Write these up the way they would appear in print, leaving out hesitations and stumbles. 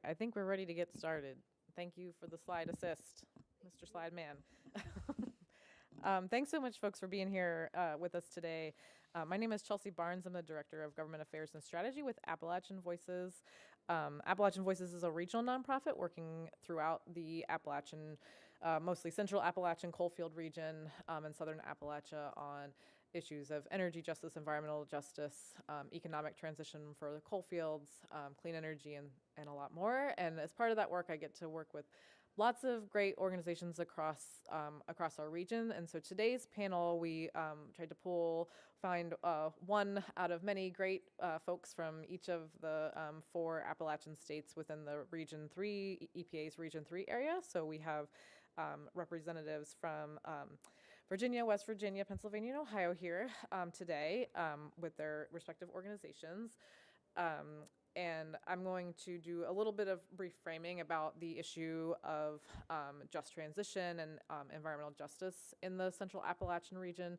right, I think we're ready to get started. Thank you for the slide assist, Mr. Slide Man. Thanks so much, folks, for being here with us today. My name is Chelsea Barnes. I'm the Director of Government Affairs and Strategy with Appalachian Voices. Appalachian Voices is a regional nonprofit working throughout the Appalachian, mostly central Appalachian coalfield region and southern Appalachia on issues of energy justice, environmental justice, economic transition for the coal fields, clean energy, and a lot more. And as part of that work, I get to work with lots of great organizations across our region. And so today's panel, we tried to find one out of many great folks from each of the 4 Appalachian states within the Region 3, EPA's Region 3 area. So we have representatives from Virginia, West Virginia, Pennsylvania, and Ohio here today with their respective organizations. And I'm going to do a little bit of brief framing about the issue of just transition and environmental justice in the Central Appalachian region,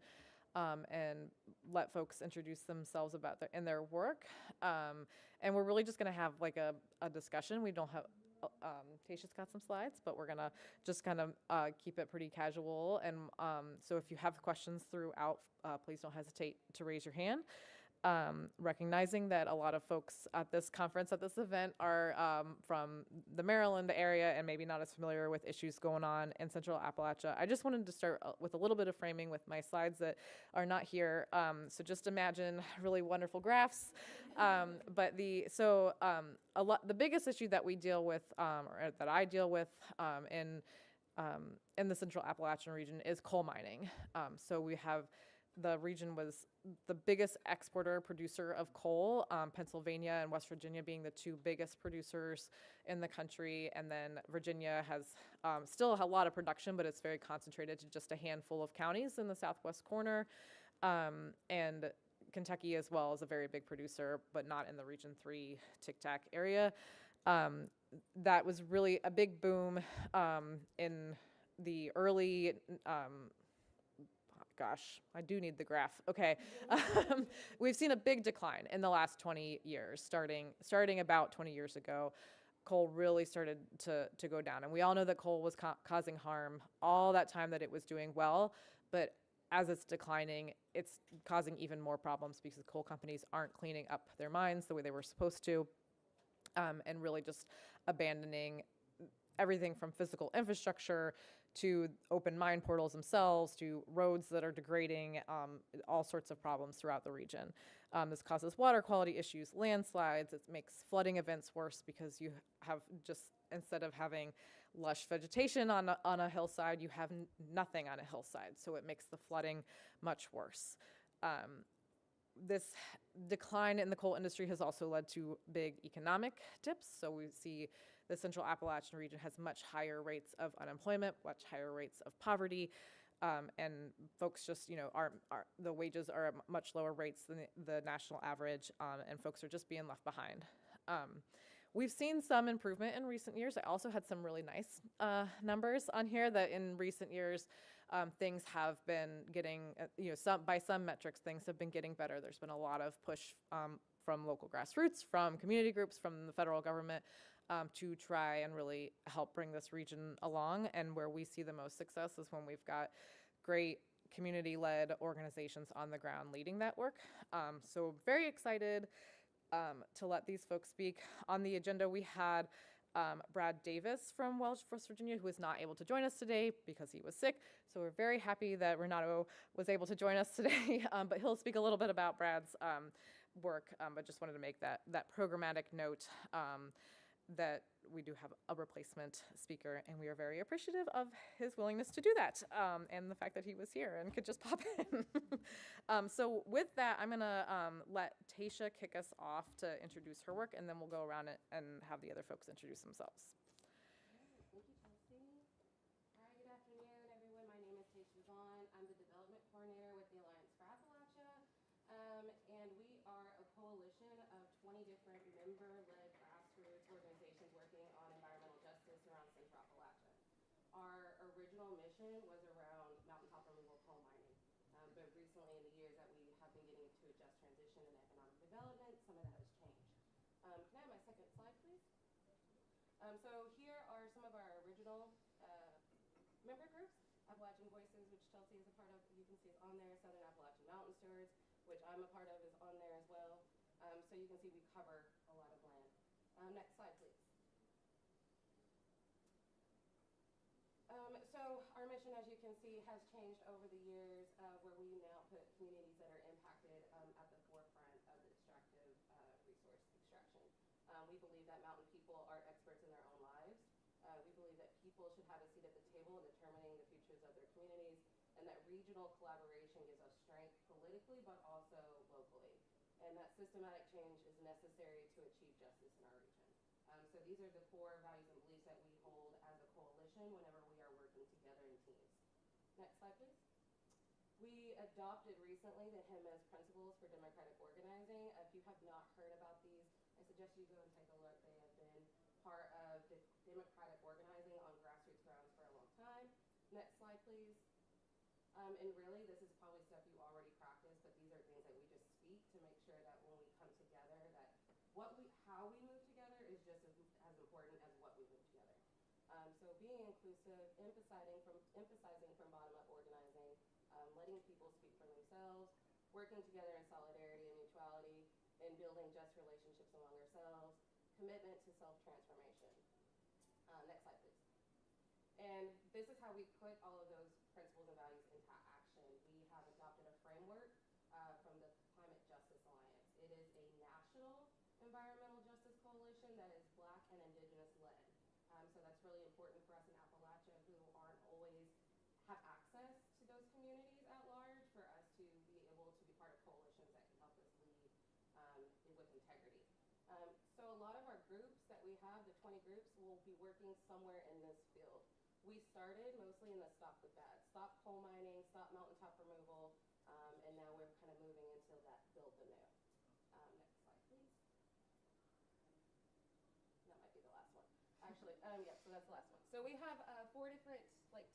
and let folks introduce themselves about their work. And we're really just going to have like a discussion. We don't have Tasha's got some slides, but we're gonna just kind of keep it pretty casual. And so if you have questions throughout, please don't hesitate to raise your hand. Recognizing that a lot of folks at this conference, at this event, are from the Maryland area and maybe not as familiar with issues going on in Central Appalachia. I just wanted to start with a little bit of framing with my slides that are not here. So just imagine really wonderful graphs. The biggest issue that we deal with, or that I deal with in the Central Appalachian region is coal mining. So we have the region was the biggest exporter producer of coal, Pennsylvania and West Virginia being the 2 biggest producers in the country. And then Virginia has still a lot of production, but it's very concentrated to just a handful of counties in the southwest corner. And Kentucky as well is a very big producer, but not in the Region 3 Tic-Tac area. That was really a big boom in the early gosh, I do need the graph. Okay. We've seen a big decline in the last 20 years, starting about 20 years ago. Coal really started to go down. And we all know that coal was causing harm all that time that it was doing well. But as it's declining, it's causing even more problems because coal companies aren't cleaning up their mines the way they were supposed to, and really just abandoning everything from physical infrastructure to open mine portals themselves to roads that are degrading, all sorts of problems throughout the region. This causes water quality issues, landslides. It makes flooding events worse because you have just, instead of having lush vegetation on a hillside, you have nothing on a hillside. So it makes the flooding much worse. This decline in the coal industry has also led to big economic dips. So we see the Central Appalachian region has much higher rates of unemployment, much higher rates of poverty, and folks just, the wages are at much lower rates than the national average, and folks are just being left behind. We've seen some improvement in recent years. I also had some really nice numbers on here that in recent years, things have been getting, by some metrics, things have been getting better. There's been a lot of push from local grassroots, from community groups, from the federal government to try and really help bring this region along. And where we see the most success is when we've got great community-led organizations on the ground leading that work. So very excited to let these folks speak. On the agenda, we had Brad Davis from West Virginia, who is not able to join us today because he was sick. So we're very happy that Renato was able to join us today, but he'll speak a little bit about Brad's work, but just wanted to make that programmatic note that we do have a replacement speaker, and we are very appreciative of his willingness to do that, and the fact that he was here and could just pop in. So with that, I'm gonna let Tasha kick us off to introduce her work, and then we'll go around it and have the other folks introduce themselves. Thank you, Chelsea. All right, good afternoon, everyone. My name is Tasha Vaughn. I'm the development coordinator with the Alliance for Appalachia, and we are a coalition of 20 different member-led grassroots organizations working on environmental justice around Central Appalachia. Our original mission was around mountaintop removal coal mining, but recently in the years that we have been getting to a just transition and economic development, some of that has changed. Can I have my second slide, please? So here are some of our original member groups. Appalachian Voices, which Chelsea is a part of, you can see is on there. Southern Appalachian Mountain Stewards, which I'm a part of, is on there as well. So you can see we cover a lot of land. Next slide, please. So our mission, as you can see, has changed over the years, where we now put communities that are impacted at the forefront of the extractive resource extraction. We believe that mountain people are experts in their own lives. We believe that people should have a seat at the table in determining the futures of their communities, and that regional collaboration gives us strength politically, but also locally. And that systematic change is necessary to achieve justice in our region. So these are the core values and beliefs that we hold as a coalition whenever we are working together in teams. Next slide, please. We adopted recently the HIMA's Principles for Democratic Organizing. If you have not heard about these, I suggest you go and take a look. They have been part of democratic organizing on grassroots grounds for a long time. Next slide, please. And really, this is probably stuff you already practice, but these are things that we just speak to make sure that when we come together, that how we move together is just as important as what we move together. So being inclusive, emphasizing from bottom-up organizing, letting people speak for themselves, working together in solidarity and mutuality, and building just relationships among ourselves, commitment to self-transformation. Next slide, please. And this is how we put all of those principles and values into action. We have adopted a framework from the Climate Justice Alliance. It is a national environmental justice coalition that is Black and Indigenous led. So that's really important for us in Appalachia, who aren't always have access to those communities at large, for us to be able to be part of coalitions that can help us lead with integrity. So a lot of our groups that we have, the 20 groups, will be working somewhere in this field. We started mostly in the stop the bad, stop coal mining, stop mountaintop removal, and now we're kind of moving into that build the new. Next slide, please. That might be the last one. Actually, yeah, so that's the last one. So we have 4 different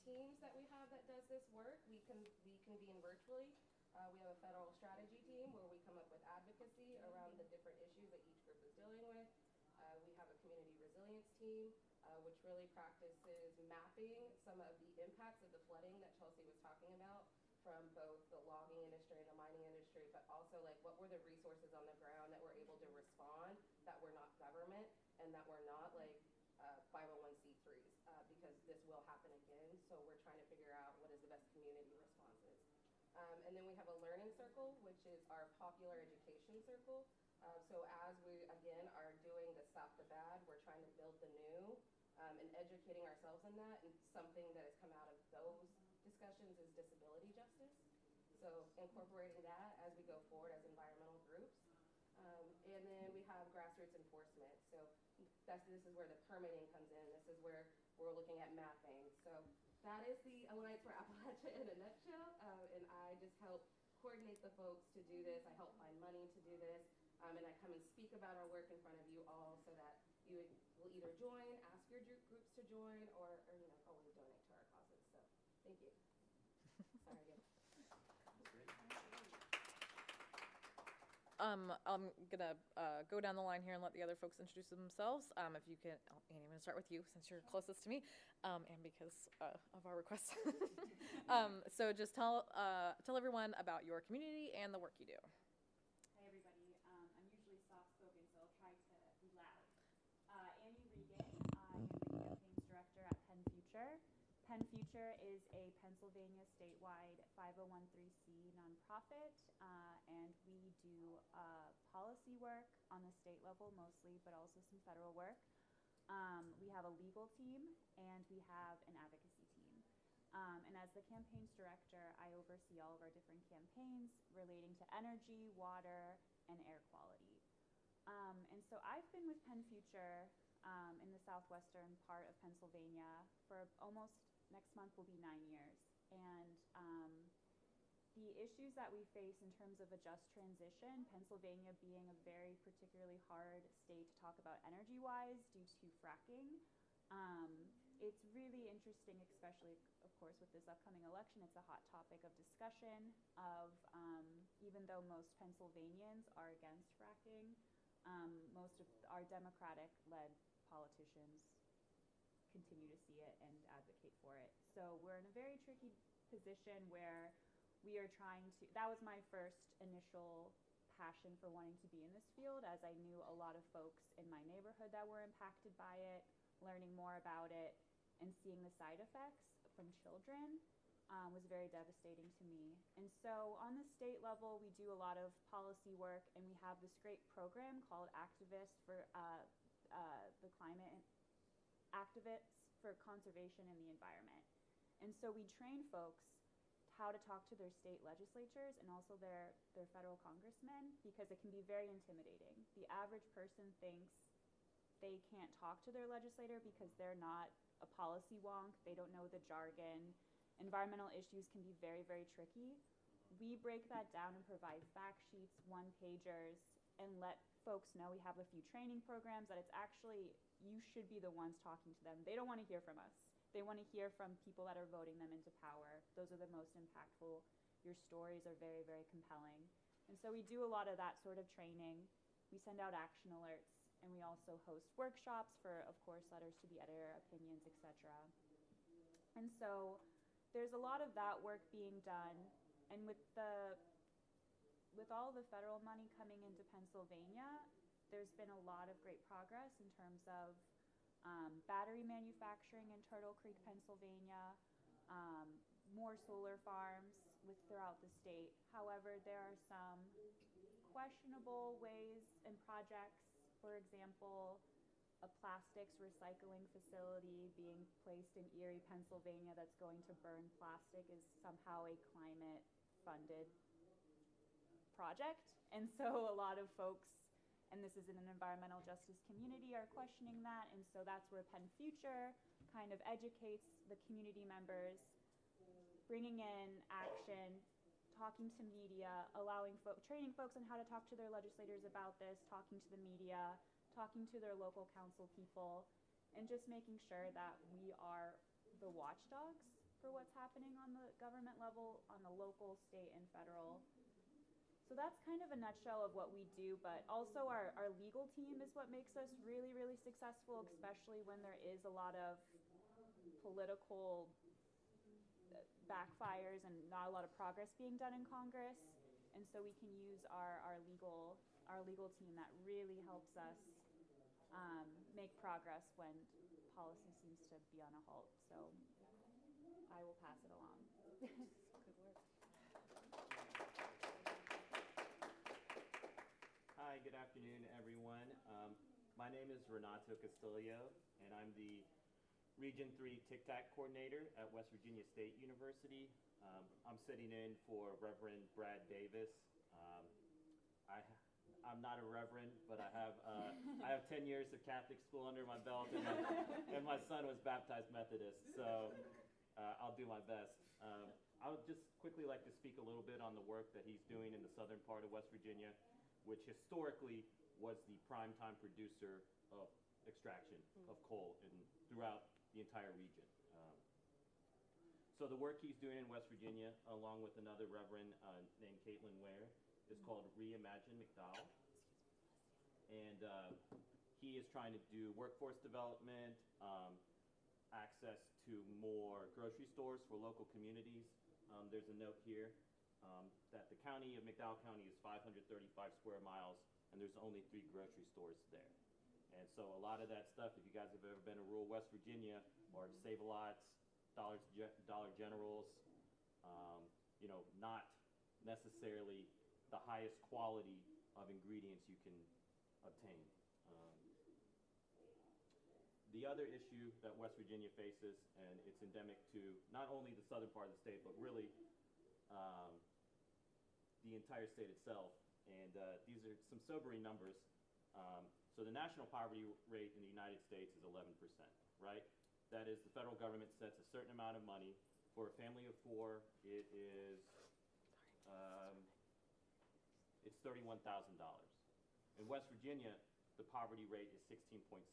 teams that we have that does this work. We convene virtually. We have a federal strategy team where we come up with advocacy around the different issues that each group is dealing with. We have a community resilience team, which really practices mapping some of the impacts of the flooding that Chelsea was talking about, from both the logging industry and the mining industry, but also what were the resources on the ground that were able to respond, that were not government, and that were not 501c3s, because this will happen again. So we're trying to figure out what is the best community responses. And then we have a learning circle, which is our popular education circle. So as we, again, are doing the stop the bad, we're trying to build the new, and educating ourselves in that. And something that has come out of those discussions is disability justice. So incorporating that as we go forward as environmental groups. And then we have grassroots enforcement. So this is where the permitting comes in. This is where we're looking at mapping. So that is the Alliance for Appalachia in a nutshell. And I just help coordinate the folks to do this. I help find money to do this. And I come and speak about our work in front of you all, so that you will either join, ask your groups to join, or always donate to our causes. So thank you. Sorry again. I'm gonna go down the line here and let the other folks introduce themselves. If you can, Annie, I'm gonna start with you since you're closest to me, and because of our requests. So just tell everyone about your community and the work you do. Hi everybody, I'm usually soft-spoken, so I'll try to be loud. Annie Regan, I am the campaigns director at Penn Future. Penn Future is a Pennsylvania statewide 501(c)(3) nonprofit, and we do policy work on the state level mostly, but also some federal work. We have a legal team, and we have an advocacy team. And as the campaigns director, I oversee all of our different campaigns relating to energy, water, and air quality. And so I've been with Penn Future in the southwestern part of Pennsylvania for almost, next month will be 9 years. And the issues that we face in terms of a just transition, Pennsylvania being a very particularly hard state to talk about energy-wise due to fracking, it's really interesting, especially, of course, with this upcoming election. It's a hot topic of discussion of, even though most Pennsylvanians are against fracking, most of our Democratic-led politicians continue to see it and advocate for it. So we're in a very tricky position where we are trying to, that was my first initial passion for wanting to be in this field, as I knew a lot of folks in my neighborhood that were impacted by it, learning more about it and seeing the side effects from children was very devastating to me. And so on the state level, we do a lot of policy work, and we have this great program called Activists for the Climate Activists for Conservation and the Environment. And so we train folks how to talk to their state legislatures and also their federal congressmen, because it can be very intimidating. The average person thinks they can't talk to their legislator because they're not a policy wonk, they don't know the jargon. Environmental issues can be very, very tricky. We break that down and provide fact sheets, one-pagers, and let folks know we have a few training programs that it's actually, you should be the ones talking to them. They don't want to hear from us. They want to hear from people that are voting them into power. Those are the most impactful. Your stories are very, very compelling. And so we do a lot of that sort of training. We send out action alerts, and we also host workshops for, of course, letters to the editor, opinions, etc. And so there's a lot of that work being done. And with all the federal money coming into Pennsylvania, there's been a lot of great progress in terms of battery manufacturing in Turtle Creek, Pennsylvania, more solar farms throughout the state. However, there are some questionable ways and projects, for example, a plastics recycling facility being placed in Erie, Pennsylvania that's going to burn plastic is somehow a climate-funded project. And so a lot of folks, and this is in an environmental justice community, are questioning that. And so that's where Penn Future kind of educates the community members, bringing in action, talking to media, training folks on how to talk to their legislators about this, talking to the media, talking to their local council people, and just making sure that we are the watchdogs for what's happening on the government level, on the local, state, and federal. So that's kind of a nutshell of what we do, but also our legal team is what makes us really, really successful, especially when there is a lot of political backfires and not a lot of progress being done in Congress. And so we can use our legal team that really helps us make progress when policy seems to be on a halt. So I will pass it along. Good work. Hi, good afternoon, everyone. My name is Renato Castillo, and I'm the Region 3 Tic-Tac Coordinator at West Virginia State University. I'm sitting in for Reverend Brad Davis. I'm not a reverend, but I have 10 years of Catholic school under my belt, and my son was baptized Methodist, so I'll do my best. I would just quickly like to speak a little bit on the work that he's doing in the southern part of West Virginia, which historically was the primetime producer of extraction of coal throughout the entire region. So the work he's doing in West Virginia, along with another reverend named Caitlin Ware, is called Reimagine McDowell. And he is trying to do workforce development, access to more grocery stores for local communities. There's a note here that the county of McDowell County is 535 square miles, and there's only 3 grocery stores there. And so a lot of that stuff, if you guys have ever been to rural West Virginia or Save-A-Lots, Dollar Generals, not necessarily the highest quality of ingredients you can obtain. The other issue that West Virginia faces, and it's endemic to not only the southern part of the state, but really the entire state itself, and these are some sobering numbers. So the national poverty rate in the United States is 11%, right? That is, the federal government sets a certain amount of money. For a family of 4, it is it's $31,000. In West Virginia, the poverty rate is 16.7%,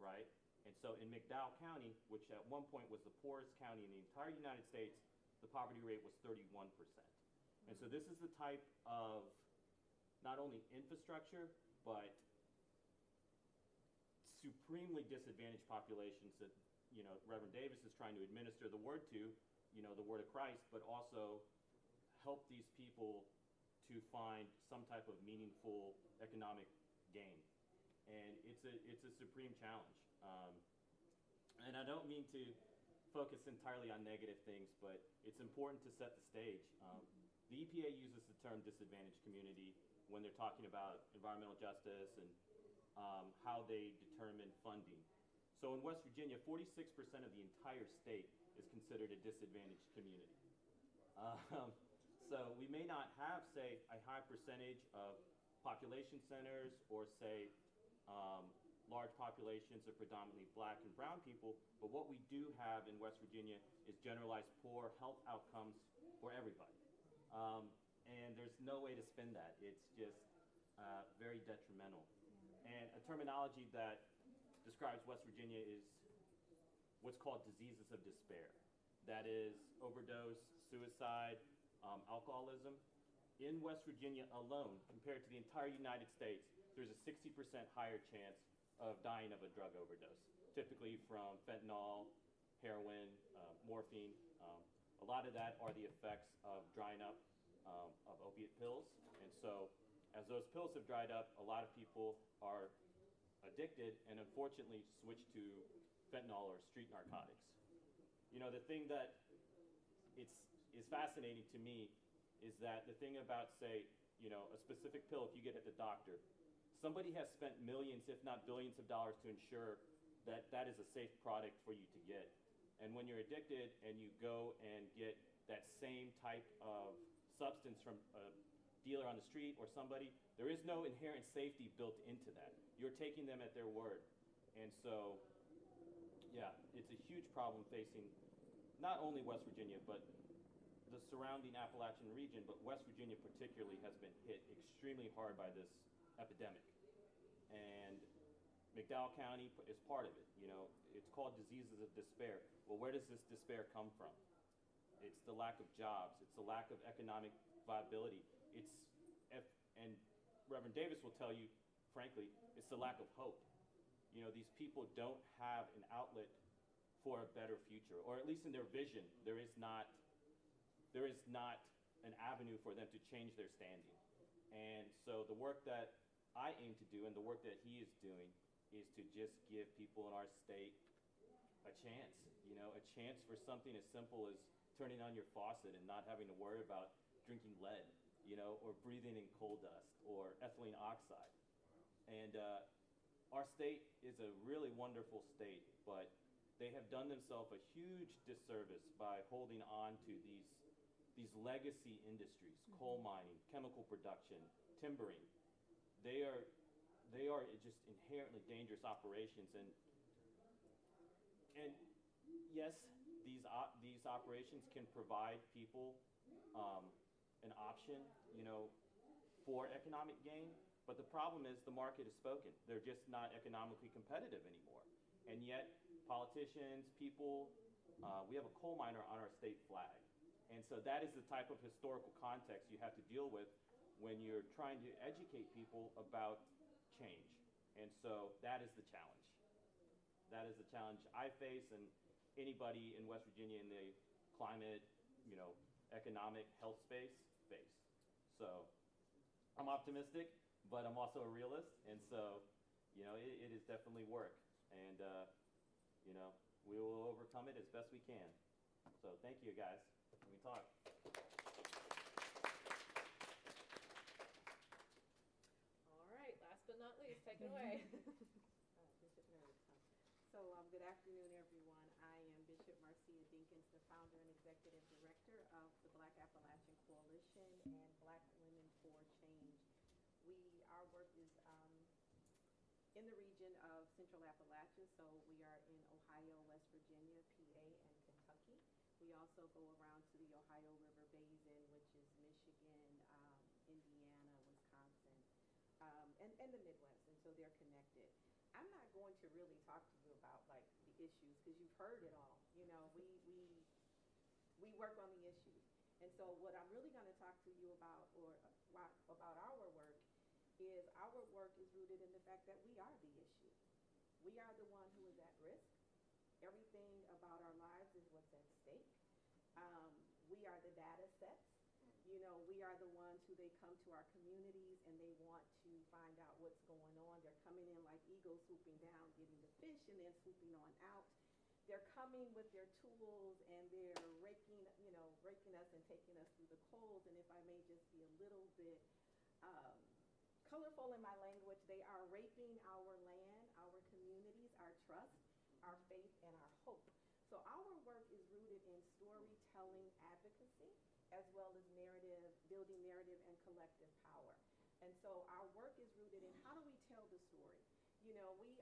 right? And so in McDowell County, which at one point was the poorest county in the entire United States, the poverty rate was 31%. And so this is the type of not only infrastructure, but supremely disadvantaged populations that, you know, Reverend Davis is trying to administer the word to, you know, the word of Christ, but also help these people to find some type of meaningful economic gain. And it's a supreme challenge. And I don't mean to focus entirely on negative things, but it's important to set the stage. The EPA uses the term disadvantaged community when they're talking about environmental justice and how they determine funding. So in West Virginia, 46% of the entire state is considered a disadvantaged community. So we may not have, say, a high percentage of population centers or, say, large populations of predominantly black and brown people, but what we do have in West Virginia is generalized poor health outcomes for everybody. And there's no way to spin that. It's just very detrimental. And a terminology that describes West Virginia is what's called diseases of despair. That is overdose, suicide, alcoholism. In West Virginia alone, compared to the entire United States, there's a 60% higher chance of dying of a drug overdose, typically from fentanyl, heroin, morphine. A lot of that are the effects of drying up of opiate pills. And so as those pills have dried up, a lot of people are addicted and unfortunately switch to fentanyl or street narcotics. You know, the thing that is fascinating to me is that the thing about, say, you know, a specific pill, if you get at the doctor, somebody has spent millions, if not billions of dollars to ensure that that is a safe product for you to get. And when you're addicted and you go and get that same type of substance from a dealer on the street or somebody, there is no inherent safety built into that. You're taking them at their word. And so, yeah, it's a huge problem facing not only West Virginia, but the surrounding Appalachian region, but West Virginia particularly has been hit extremely hard by this epidemic. And McDowell County is part of it. You know, it's called diseases of despair. Well, where does this despair come from? It's the lack of jobs. It's the lack of economic viability. And Reverend Davis will tell you, frankly, it's the lack of hope. You know, these people don't have an outlet for a better future, or at least in their vision, there is not an avenue for them to change their standing. And so the work that I aim to do and the work that he is doing is to just give people in our state a chance, you know, a chance for something as simple as turning on your faucet and not having to worry about drinking lead, you know, or breathing in coal dust or ethylene oxide. And our state is a really wonderful state, but they have done themselves a huge disservice by holding on to these legacy industries, coal mining, chemical production, timbering. They are just inherently dangerous operations. And yes, these operations can provide people an option, you know, for economic gain. But the problem is the market has spoken. They're just not economically competitive anymore. And yet, politicians, people, we have a coal miner on our state flag. And so that is the type of historical context you have to deal with when you're trying to educate people about change. And so that is the challenge. That is the challenge I face and anybody in West Virginia in the climate, you know, economic, health space face. So I'm optimistic, but I'm also a realist. And so, you know, it is definitely work. And, you know, we will overcome it as best we can. So thank you, guys. Let me talk. All right, last but not least, take it away. Bishop Nerds. So good afternoon, everyone. I am Bishop Marcia Dinkins, the founder and executive director of the Black Appalachian Coalition and Black Women for Change. Our work is in the region of Central Appalachia, so we are in Ohio, West Virginia, PA, and Kentucky. We also go around to the Ohio River Basin, which is Michigan, Indiana, Wisconsin, and the Midwest, and so they're connected. I'm not going to really talk to you about like the issues because you've heard it all. You know, we work on the issues, and so what I'm really going to talk to you about, or about our work, is rooted in the fact that we are the issue. We are the one who is at risk. Everything about our lives is what's at stake. We are the data sets. You know, we are the ones who they come to our communities and they want to find out what's going on. They're coming in like eagles swooping down, getting the fish and then swooping on out. They're coming with their tools and they're raking us and taking us through the coals. And if I may just be a little bit colorful in my language, they are raping our land, our communities, our trust, our faith, and our hope. So our work is rooted in storytelling advocacy, as well as narrative, building narrative and collective power. And so our work is rooted in how do we tell the story? You know, we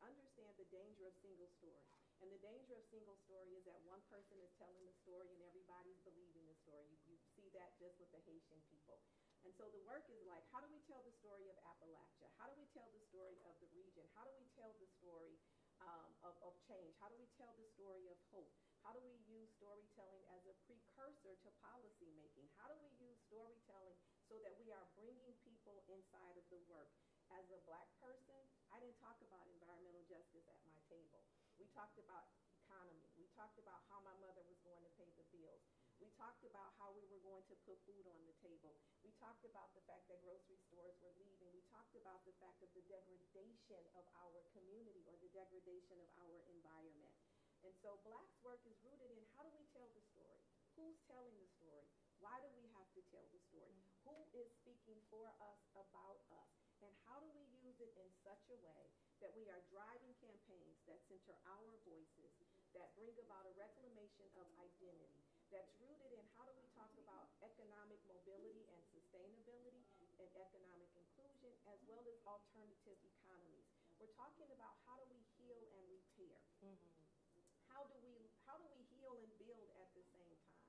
understand the danger of single story. And the danger of single story is that one person is telling the story and everybody's believing the story. You see that just with the Haitian people. And so the work is like, how do we tell the story of Appalachia? How do we tell the story of the region? How do we tell the story of change? How do we tell the story of hope? How do we use storytelling as a precursor to policy making? How do we use storytelling so that we are bringing people inside of the work? As a Black person, I didn't talk about environmental justice at my table. We talked about economy. We talked about how my mother was going to pay the bills. We talked about how we were going to put food on the table. We talked about the fact that grocery stores were leaving. We talked about the fact of the degradation of our community or the degradation of our environment. And so Black's work is rooted in how do we tell the story? Who's telling the story? Why do we have to tell the story? Who is speaking for us, about us? And how do we use it in such a way that we are driving campaigns that center our voices, that bring about a reclamation of identity, that's rooted in how do we talk about economic mobility and sustainability and economic inclusion, as well as alternative economies. We're talking about how do we heal and repair. How do we heal and build at the same time?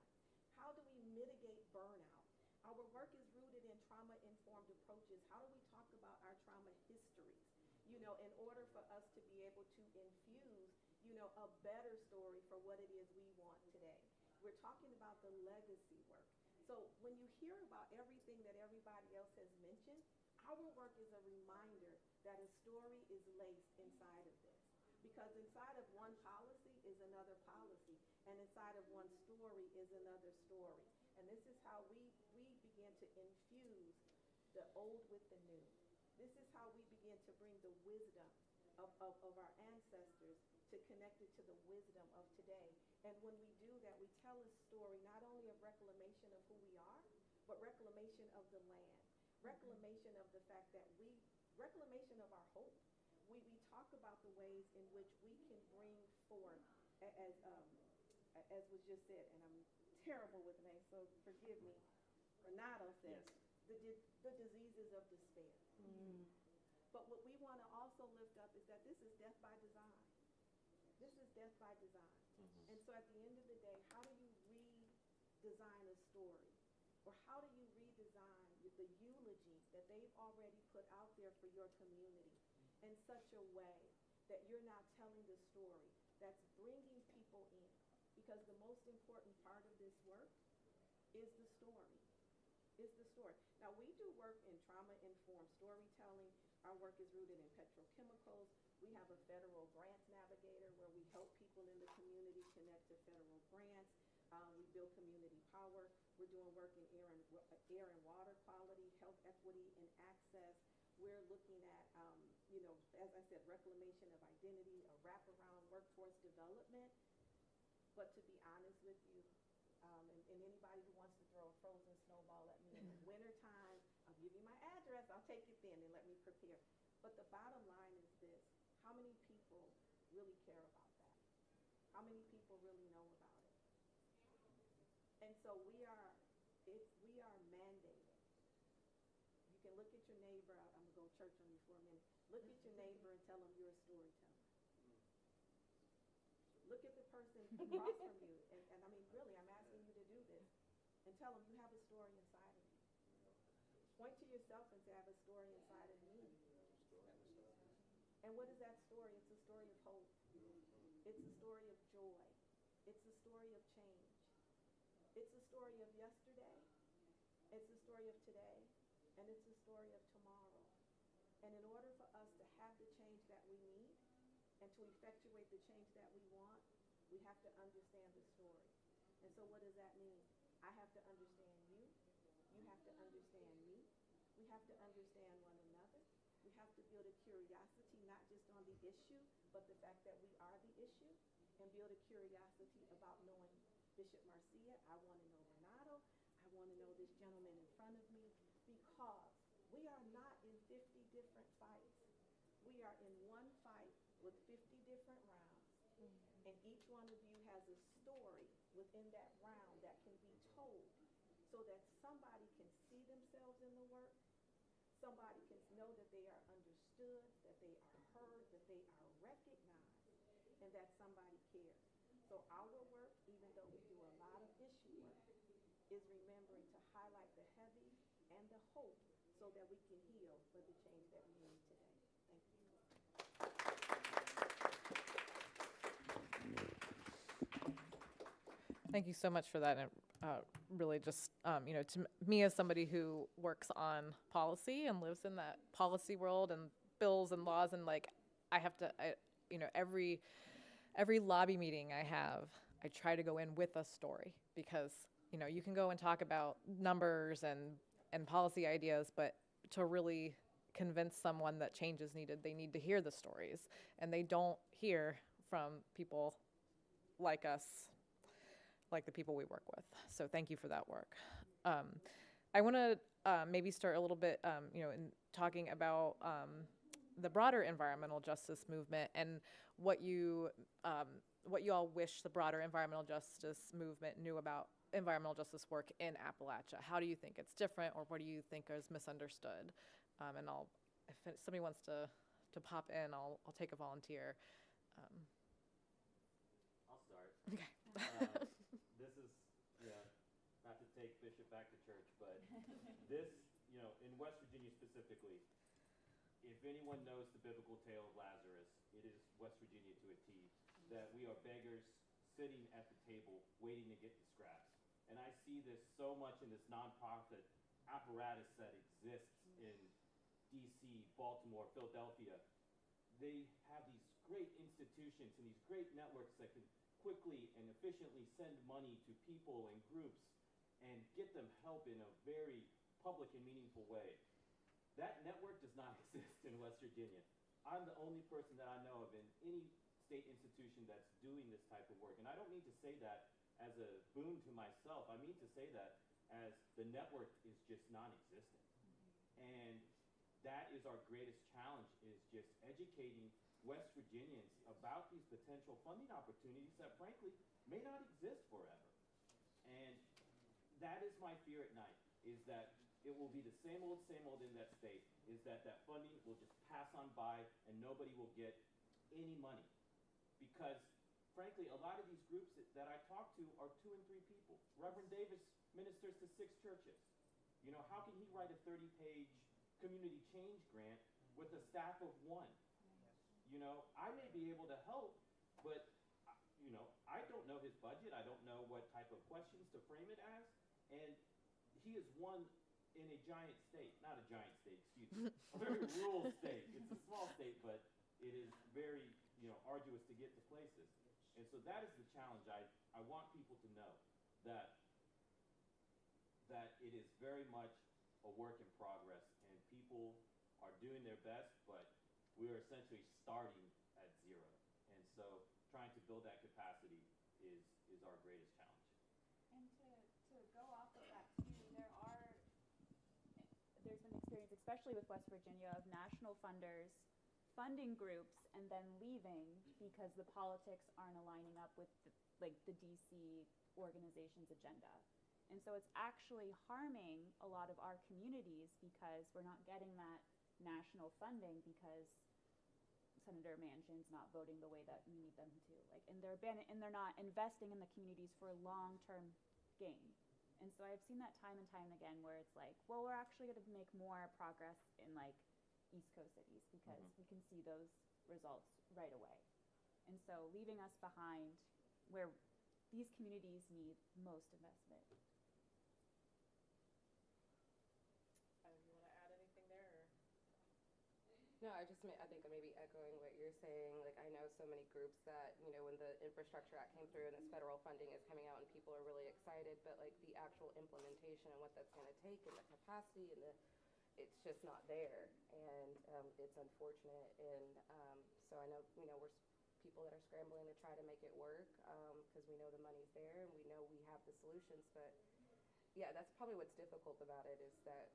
How do we mitigate burnout? Our work is rooted in trauma-informed approaches. How do we talk about our trauma histories? You know, in order for us to be able to infuse, you know, a better story for what it is we want today. We're talking about the legacy work. So when you hear about everything that everybody else has mentioned, our work is a reminder that a story is laced inside of this. Because inside of one policy is another policy, and inside of one story is another story. And this is how we begin to infuse the old with the new. This is how we begin to bring the wisdom of our ancestors to connect it to the wisdom of today. And when we do that, we tell a story not only of reclamation of who we are, but reclamation of the land, reclamation of the fact that reclamation of our hope. We talk about the ways in which we can bring forth, as was just said, and I'm terrible with names, so forgive me. Renato said, Yes. the diseases of despair. But what we want to also lift up is that this is death by design. This is death by design. And so at the end of the day, how do you redesign a story? Or how do you redesign the eulogy that they've already put out there for your community in such a way that you're now telling the story that's bringing people in? Because the most important part of this work is the story. Now, we do work in trauma-informed storytelling. Our work is rooted in petrochemicals. We have a federal grants navigator where we help people in the community connect to federal grants. We build community power. We're doing work in air and water quality, health equity and access. We're looking at, as I said, reclamation of identity, a wraparound workforce development. But to be honest with you, and anybody who wants to throw a frozen snowball at me in the wintertime, I'll give you my address, I'll take it then and let me prepare. But the bottom line is this: how many people really care about that? How many people really know about it? And so we are mandated. You can look at your neighbor, I'm gonna go church on you for a minute. Look at your neighbor and tell them you're a storyteller. Look at the person across from you, and I mean, really, I'm asking you to do this, and tell them you have a story inside of you. Point to yourself and say, I have a story inside of me. And what is that story? It's a story of hope. It's a story of joy. It's a story of change. It's a story of yesterday. It's a story of today. And it's a story of tomorrow. And in order for us to have the change that we need, And to effectuate the change that we want, we have to understand the story. And so what does that mean? I have to understand you. You have to understand me. We have to understand one another. We have to build a curiosity, not just on the issue, but the fact that we are the issue, and build a curiosity about knowing Bishop Marcia. I want to know Renato. I want to know this gentleman in front of me, because we are not in 50 different fights. We are in one fight with 50 different rounds, and each one of you has a story within that round that can be told, so that somebody can see themselves in the work, somebody can know that they are understood, that they are heard, that they are recognized, and that somebody cares. So our work, even though we do a lot of issue work, is remembering to highlight the heavy and the hope, so that we can heal for the change that we need today. Thank you. Thank you so much for that. And really just, to me as somebody who works on policy and lives in that policy world and bills and laws, and like, I have to, every lobby meeting I have, I try to go in with a story, because, you can go and talk about numbers and policy ideas, but to really convince someone that change is needed, they need to hear the stories, and they don't hear from people like us, like the people we work with. So thank you for that work. I want to maybe start a little bit, in talking about the broader environmental justice movement, and what you all wish the broader environmental justice movement knew about environmental justice work in Appalachia. How do you think it's different, or what do you think is misunderstood? And if somebody wants to pop in, I'll take a volunteer. I'll start. Okay. This is, not to take Bishop back to church, but this, in West Virginia specifically, if anyone knows the biblical tale of Lazarus, it is West Virginia to a T, that we are beggars sitting at the table waiting to get the scraps. And I see this so much in this nonprofit apparatus that exists in DC, Baltimore, Philadelphia. They have these great institutions and these great networks that can quickly and efficiently send money to people and groups and get them help in a very public and meaningful way. That network does not exist in West Virginia. I'm the only person that I know of in any state institution that's doing this type of work. And I don't mean to say that as a boon to myself. I mean to say that as the network is just non-existent. And that is our greatest challenge, is just educating West Virginians about these potential funding opportunities that frankly may not exist forever. And that is my fear at night, is that it will be the same old in that state, is that funding will just pass on by and nobody will get any money. Because frankly, a lot of these groups that I talk to are 2 and 3 people. Reverend Davis ministers to 6 churches. How can he write a 30-page community change grant with a staff of 1? I may be able to help, but I don't know his budget. I don't know what type of questions to frame it as. And he is one in a giant state, not a giant state, excuse me, a very rural state. It's a small state, but it is very, arduous to get to places. And so that is the challenge. I want people to know that it is very much a work in progress, and people are doing their best, but we are essentially starting at 0. And so trying to build that capacity is our greatest challenge. And to go off of that too, there's been experience, especially with West Virginia, of national funders funding groups and then leaving because the politics aren't aligning up with the DC organization's agenda. And so it's actually harming a lot of our communities, because we're not getting that national funding because Senator Manchin's not voting the way that we need them to. And they're not investing in the communities for long-term gain. And so I've seen that time and time again, where it's like, well, we're actually going to make more progress in East Coast cities, because we can see those results right away. And so leaving us behind where these communities need most investment. You want to add anything there? Or? No, I think maybe echoing what you're saying. I know so many groups that, you know, when the Infrastructure Act came through and this federal funding is coming out and people are really excited, but like the actual implementation and what that's going to take and the capacity and it's just not there. And it's unfortunate. And so I know, you know, we're people that are scrambling to try to make it work because we know the money's there and we know we have the solutions. But yeah, that's probably what's difficult about it is that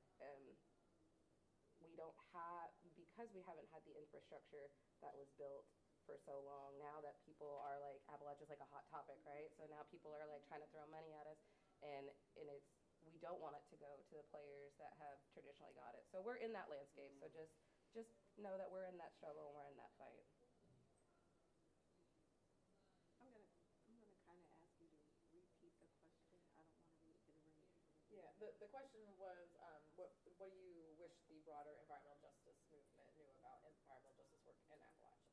we don't have, because we haven't had the infrastructure that was built for so long, now that people are like, Appalachia's like a hot topic, right? So now people are like trying to throw money at us, and it's, we don't want it to go to the players that have traditionally got it. So we're in that landscape, so just know that we're in that struggle and we're in that fight. I'm gonna kind of ask you to repeat the question. I don't want to read it right. Yeah, the question was, what do you wish the broader environmental justice movement knew about environmental justice work in Appalachia?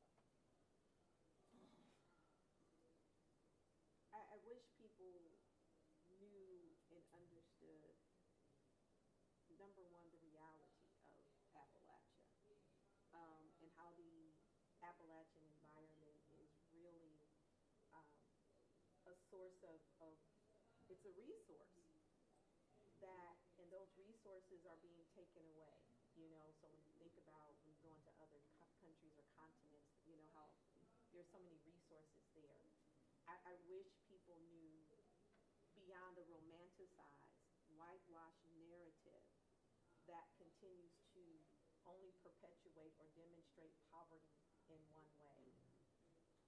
I wish people knew and understood, number one, the reality of Appalachia, and how the Appalachian environment is really a source of it's a resource that, and those resources are being taken away, you know. So when you think about when you go into other countries or continents, you know, how there's so many resources there. I wish people knew beyond the romanticized, whitewashed narrative that continues to only perpetuate or demonstrate poverty in one way.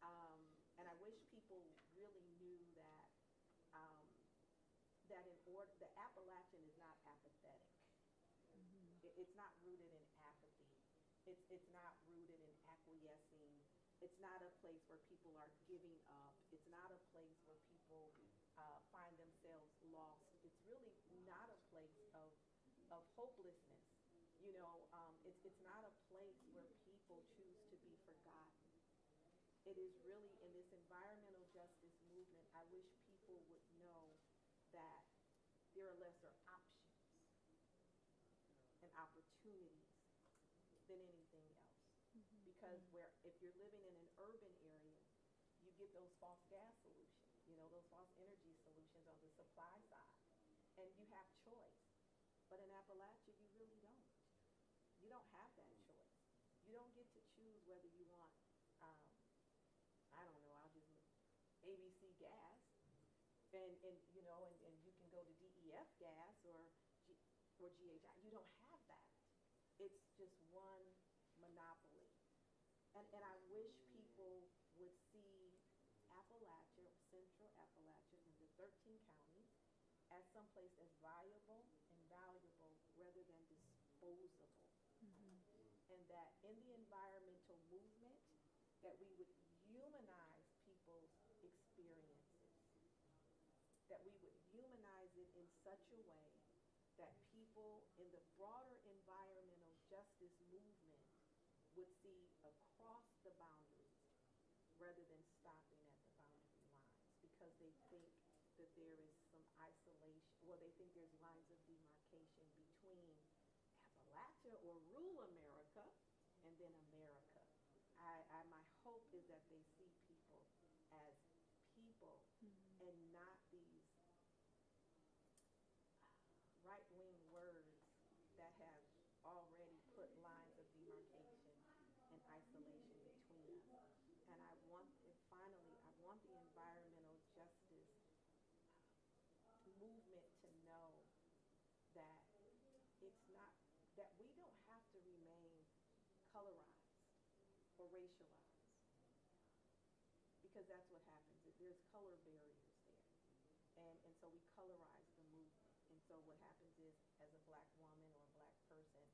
And I wish people really knew that that in order, the Appalachian is not apathetic. It's not rooted in apathy. It's not rooted in acquiescing. It's not a place where people are giving up. It's not a place where people find themselves lost. It's really not a place of hopelessness. You know, it's not a place where people choose to be forgotten. It is really, in this environmental justice movement, I wish people would know that there are lesser options and opportunities than anything else. Because if you're living in an urban area, you get those false gas solutions, you know, those false energy solutions on the supply side. And you have choice. But in Appalachia, you really don't. You don't have that choice. You don't get to choose whether you want, I don't know, I'll just ABC gas. And you know, and you can go to DEF gas or GHI. You don't have that. It's just one monopoly. And I wish people would see Appalachia, Central Appalachia, and the 13 counties as someplace as viable and valuable rather than disposable. And that in the environmental movement, that we would humanize people's experiences, that we would humanize it in such a way that people in the broader environmental justice movement would see across the boundaries rather than stopping at the boundary lines, because they think that there is some isolation, well, they think there's lines of demarcation between Appalachia or rural America and then America. My hope is that they see people as people and not these right-wing words that have already put lines of demarcation and isolation between us. And finally, I want the environmental justice movement to know that it's not, that we don't have to remain colorized or racialized, because that's what happens. There's color barriers there. And so we colorize the movement. And so what happens is, as a black woman or a black person,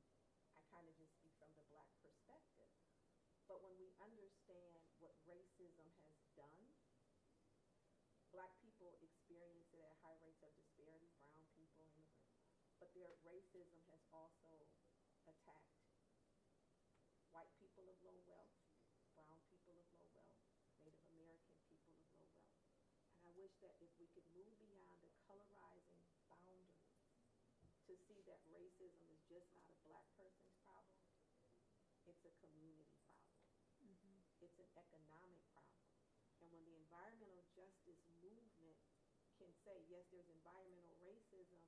I kind of just speak from the black perspective. But when we understand what racism has done, black people experience it at high rates of disparity, brown people, immigrants. But their racism has also attacked white people of low wealth, brown people of low wealth, Native American people of low wealth. And I wish that if we could move beyond the colorizing boundaries to see that racism is just not a black person's problem, it's a community problem. It's an economic environmental justice movement can say, yes, there's environmental racism,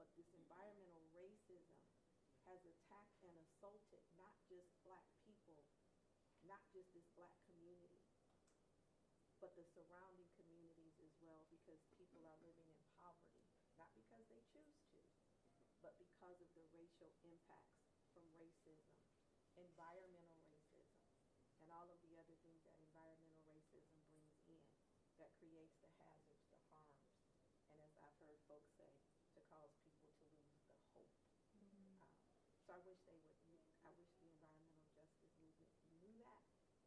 but this environmental racism has attacked and assaulted not just Black people, not just this Black community, but the surrounding communities as well, because people are living in poverty, not because they choose to, but because of the racial impacts from racism, environmental racism, and all of the other things that environmental racism brings in that creates the hazards, the harms, and as I've heard folks say, to cause people to lose the hope. So I wish they would, I wish the environmental justice movement knew that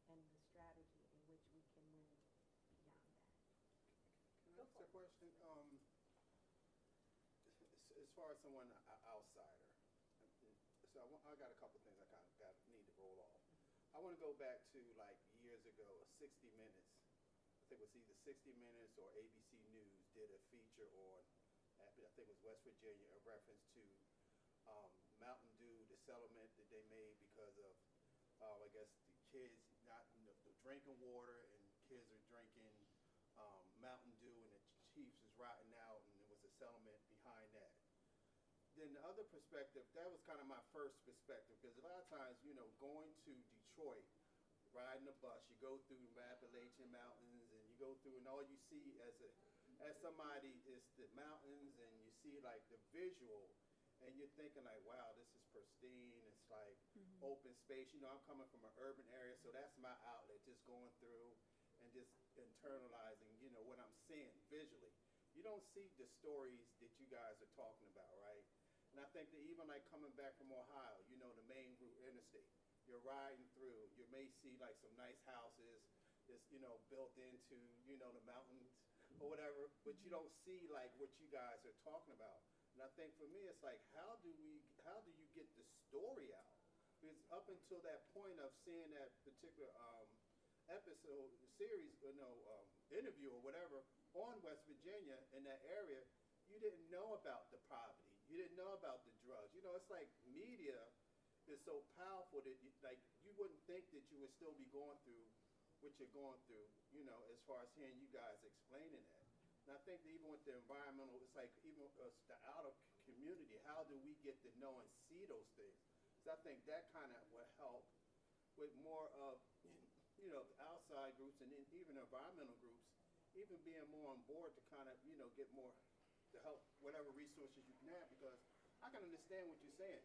and the strategy in which we can move beyond that. Can I ask a question? As far as someone outsider, so I got a couple things I kind of need to roll off. I want to go back to like years ago, 60 Minutes. I think it was either 60 Minutes or ABC News did a feature on, I think it was West Virginia, in reference to Mountain Dew, the settlement that they made because of, I guess, the kids not drinking water and kids are drinking Mountain Dew and the Chiefs is rotting out, and there was a settlement behind that. Then the other perspective, that was kind of my first perspective, because a lot of times, going to Detroit, riding a bus, you go through the Appalachian Mountains, and you go through, and all you see as somebody is the mountains, and you see like the visual, and you're thinking like, wow, this is pristine. It's like open space. I'm coming from an urban area, so that's my outlet, just going through and just internalizing, what I'm seeing visually. You don't see the stories that you guys are talking about, right? And I think that even like coming back from Ohio, the main route interstate, you're riding through, you may see like some nice houses that's, built into, the mountains or whatever, but you don't see like what you guys are talking about. And I think for me, it's like, how do you get the story out? Because up until that point of seeing that particular episode, series, interview or whatever on West Virginia in that area, you didn't know about the poverty. You didn't know about the drugs. It's like media is so powerful that you wouldn't think that you would still be going through what you're going through, as far as hearing you guys explaining that. And I think that even with the environmental, it's like even the outer community, how do we get to know and see those things? So I think that kind of would help with more of, outside groups and even environmental groups, even being more on board to kind of, get more to help whatever resources you can have, because I can understand what you're saying.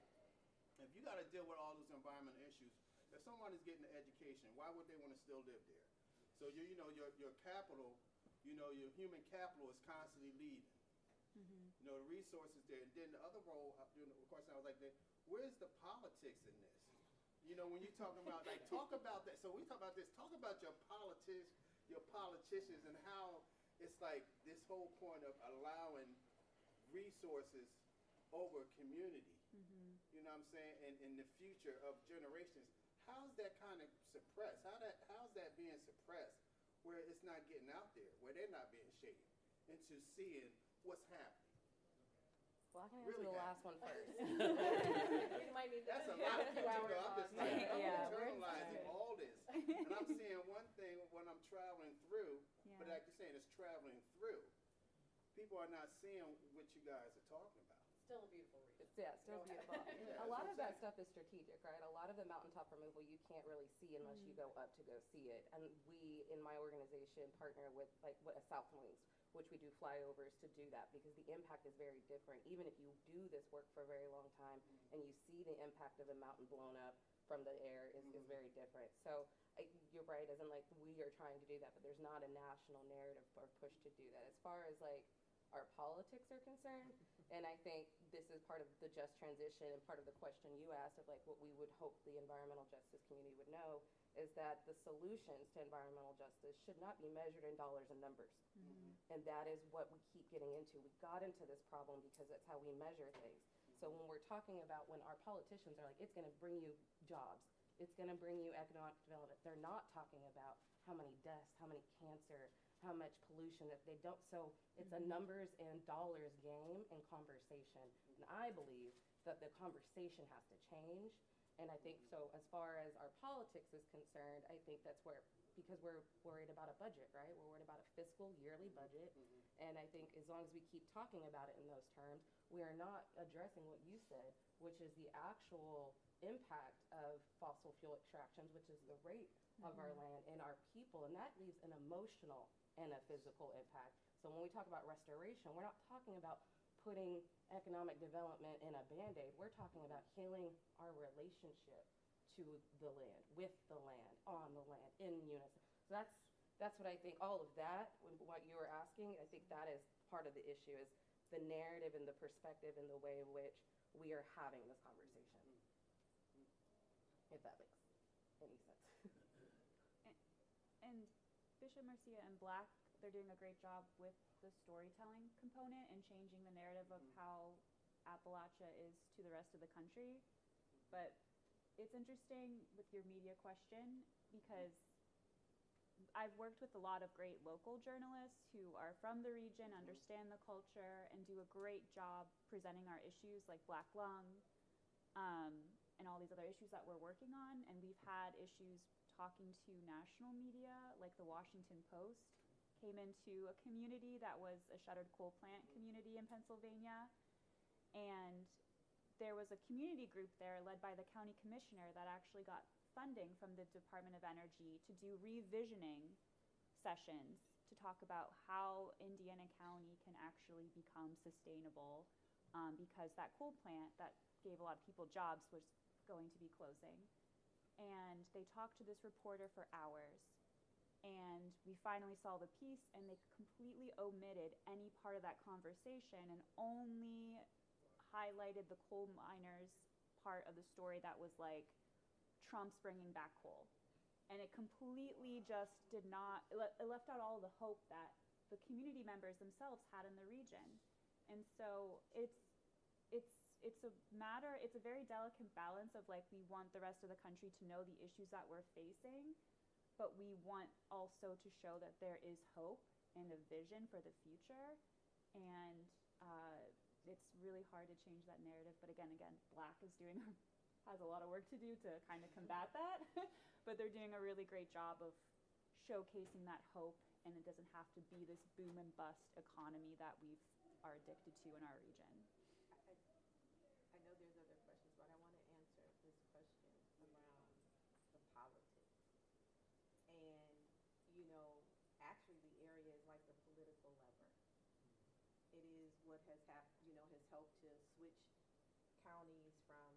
If you got to deal with all those environmental issues, if someone is getting an education, why would they want to still live there? So your capital, your human capital is constantly leaving. The resources there. And then the other role, of course, I was like, where's the politics in this? When you're talking about, talk about that. So we talk about this, talk about your politicians and how it's like this whole point of allowing resources over community. You know what I'm saying? And in the future of generations, how's that kind of suppressed? How's that being suppressed where it's not getting out there, where they're not being shaped into seeing what's happening? Well, I can answer the last one first. You might need That's a lot of few hours I'm just on. like, I'm Yeah, internalizing all this. And I'm seeing one thing when I'm traveling through, but like you're saying, it's traveling through. People are not seeing what you guys are talking about. Still a beautiful region. Yeah, still beautiful. Yeah, A lot that's of what I'm that stuff is strategic, right? A lot of the mountaintop removal you can't really see unless you go up to go see it. And we, in my organization, partner with South Wings, which we do flyovers to do that, because the impact is very different. Even if you do this work for a very long time and you see the impact of a mountain blown up from the air is very different. So you're right, as in we are trying to do that, but there's not a national narrative or push to do that. As far as our politics are concerned, and I think this is part of the just transition and part of the question you asked of what we would hope the environmental justice community would know, is that the solutions to environmental justice should not be measured in dollars and numbers. And that is what we keep getting into. We got into this problem because that's how we measure things. So when we're talking about when our politicians are it's going to bring you jobs, it's going to bring you economic development, they're not talking about how many deaths, how many cancer, how much pollution, that they don't. So it's a numbers and dollars game and conversation. And I believe that the conversation has to change, And I think so as far as our politics is concerned, I think that's where, because we're worried about a budget, right? We're worried about a fiscal yearly budget. And I think as long as we keep talking about it in those terms, we are not addressing what you said, which is the actual impact of fossil fuel extractions, which is the rate of our land and our people. And that leaves an emotional and a physical impact. So when we talk about restoration, we're not talking about putting economic development in a Band-Aid. We're talking about healing our relationship to the land, with the land, on the land, in unison. So that's what I think, all of that, what you were asking, I think that is part of the issue, is the narrative and the perspective and the way in which we are having this conversation. If that makes any sense. And Bishop Mercia and Black, they're doing a great job with the storytelling component and changing the narrative of how Appalachia is to the rest of the country. But it's interesting with your media question, because I've worked with a lot of great local journalists who are from the region, understand the culture, and do a great job presenting our issues like black lung, and all these other issues that we're working on. And we've had issues talking to national media, like the Washington Post came into a community that was a shuttered coal plant community in Pennsylvania. And there was a community group there led by the county commissioner that actually got funding from the Department of Energy to do revisioning sessions to talk about how Indiana County can actually become sustainable, because that coal plant that gave a lot of people jobs was going to be closing. And they talked to this reporter for hours, and we finally saw the piece, and they completely omitted any part of that conversation and only highlighted the coal miners part of the story that was like Trump's bringing back coal. And it completely just did not, it left out all the hope that the community members themselves had in the region. And so it's a matter, it's a very delicate balance of like, we want the rest of the country to know the issues that we're facing, but we want also to show that there is hope and a vision for the future. And it's really hard to change that narrative. But again, Black has a lot of work to do to kind of combat that. But they're doing a really great job of showcasing that hope, and it doesn't have to be this boom and bust economy that we are addicted to in our region. I know there's other questions, but I want to answer this question around the politics. And, you know, actually the area is like the political lever. It is what has has helped to switch counties from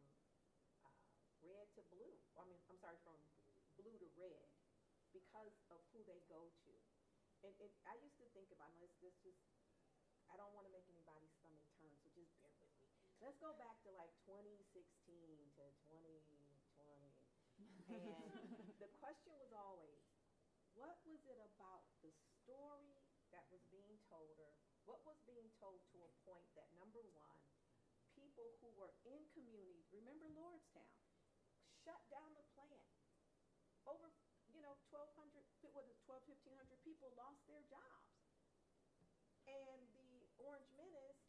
red to blue. I'm sorry, from blue to red, because of who they go to. And I used to think about, I don't want to make anybody's stomach turn, so just bear with me. Let's go back to like 2016 to 2020. And the question was always, what was it about the story that was being told, or what was being told to a point that, number one, people who were in communities, remember Lordstown, shut down the plant. Over, 1,200 people lost their jobs. And the Orange Menace,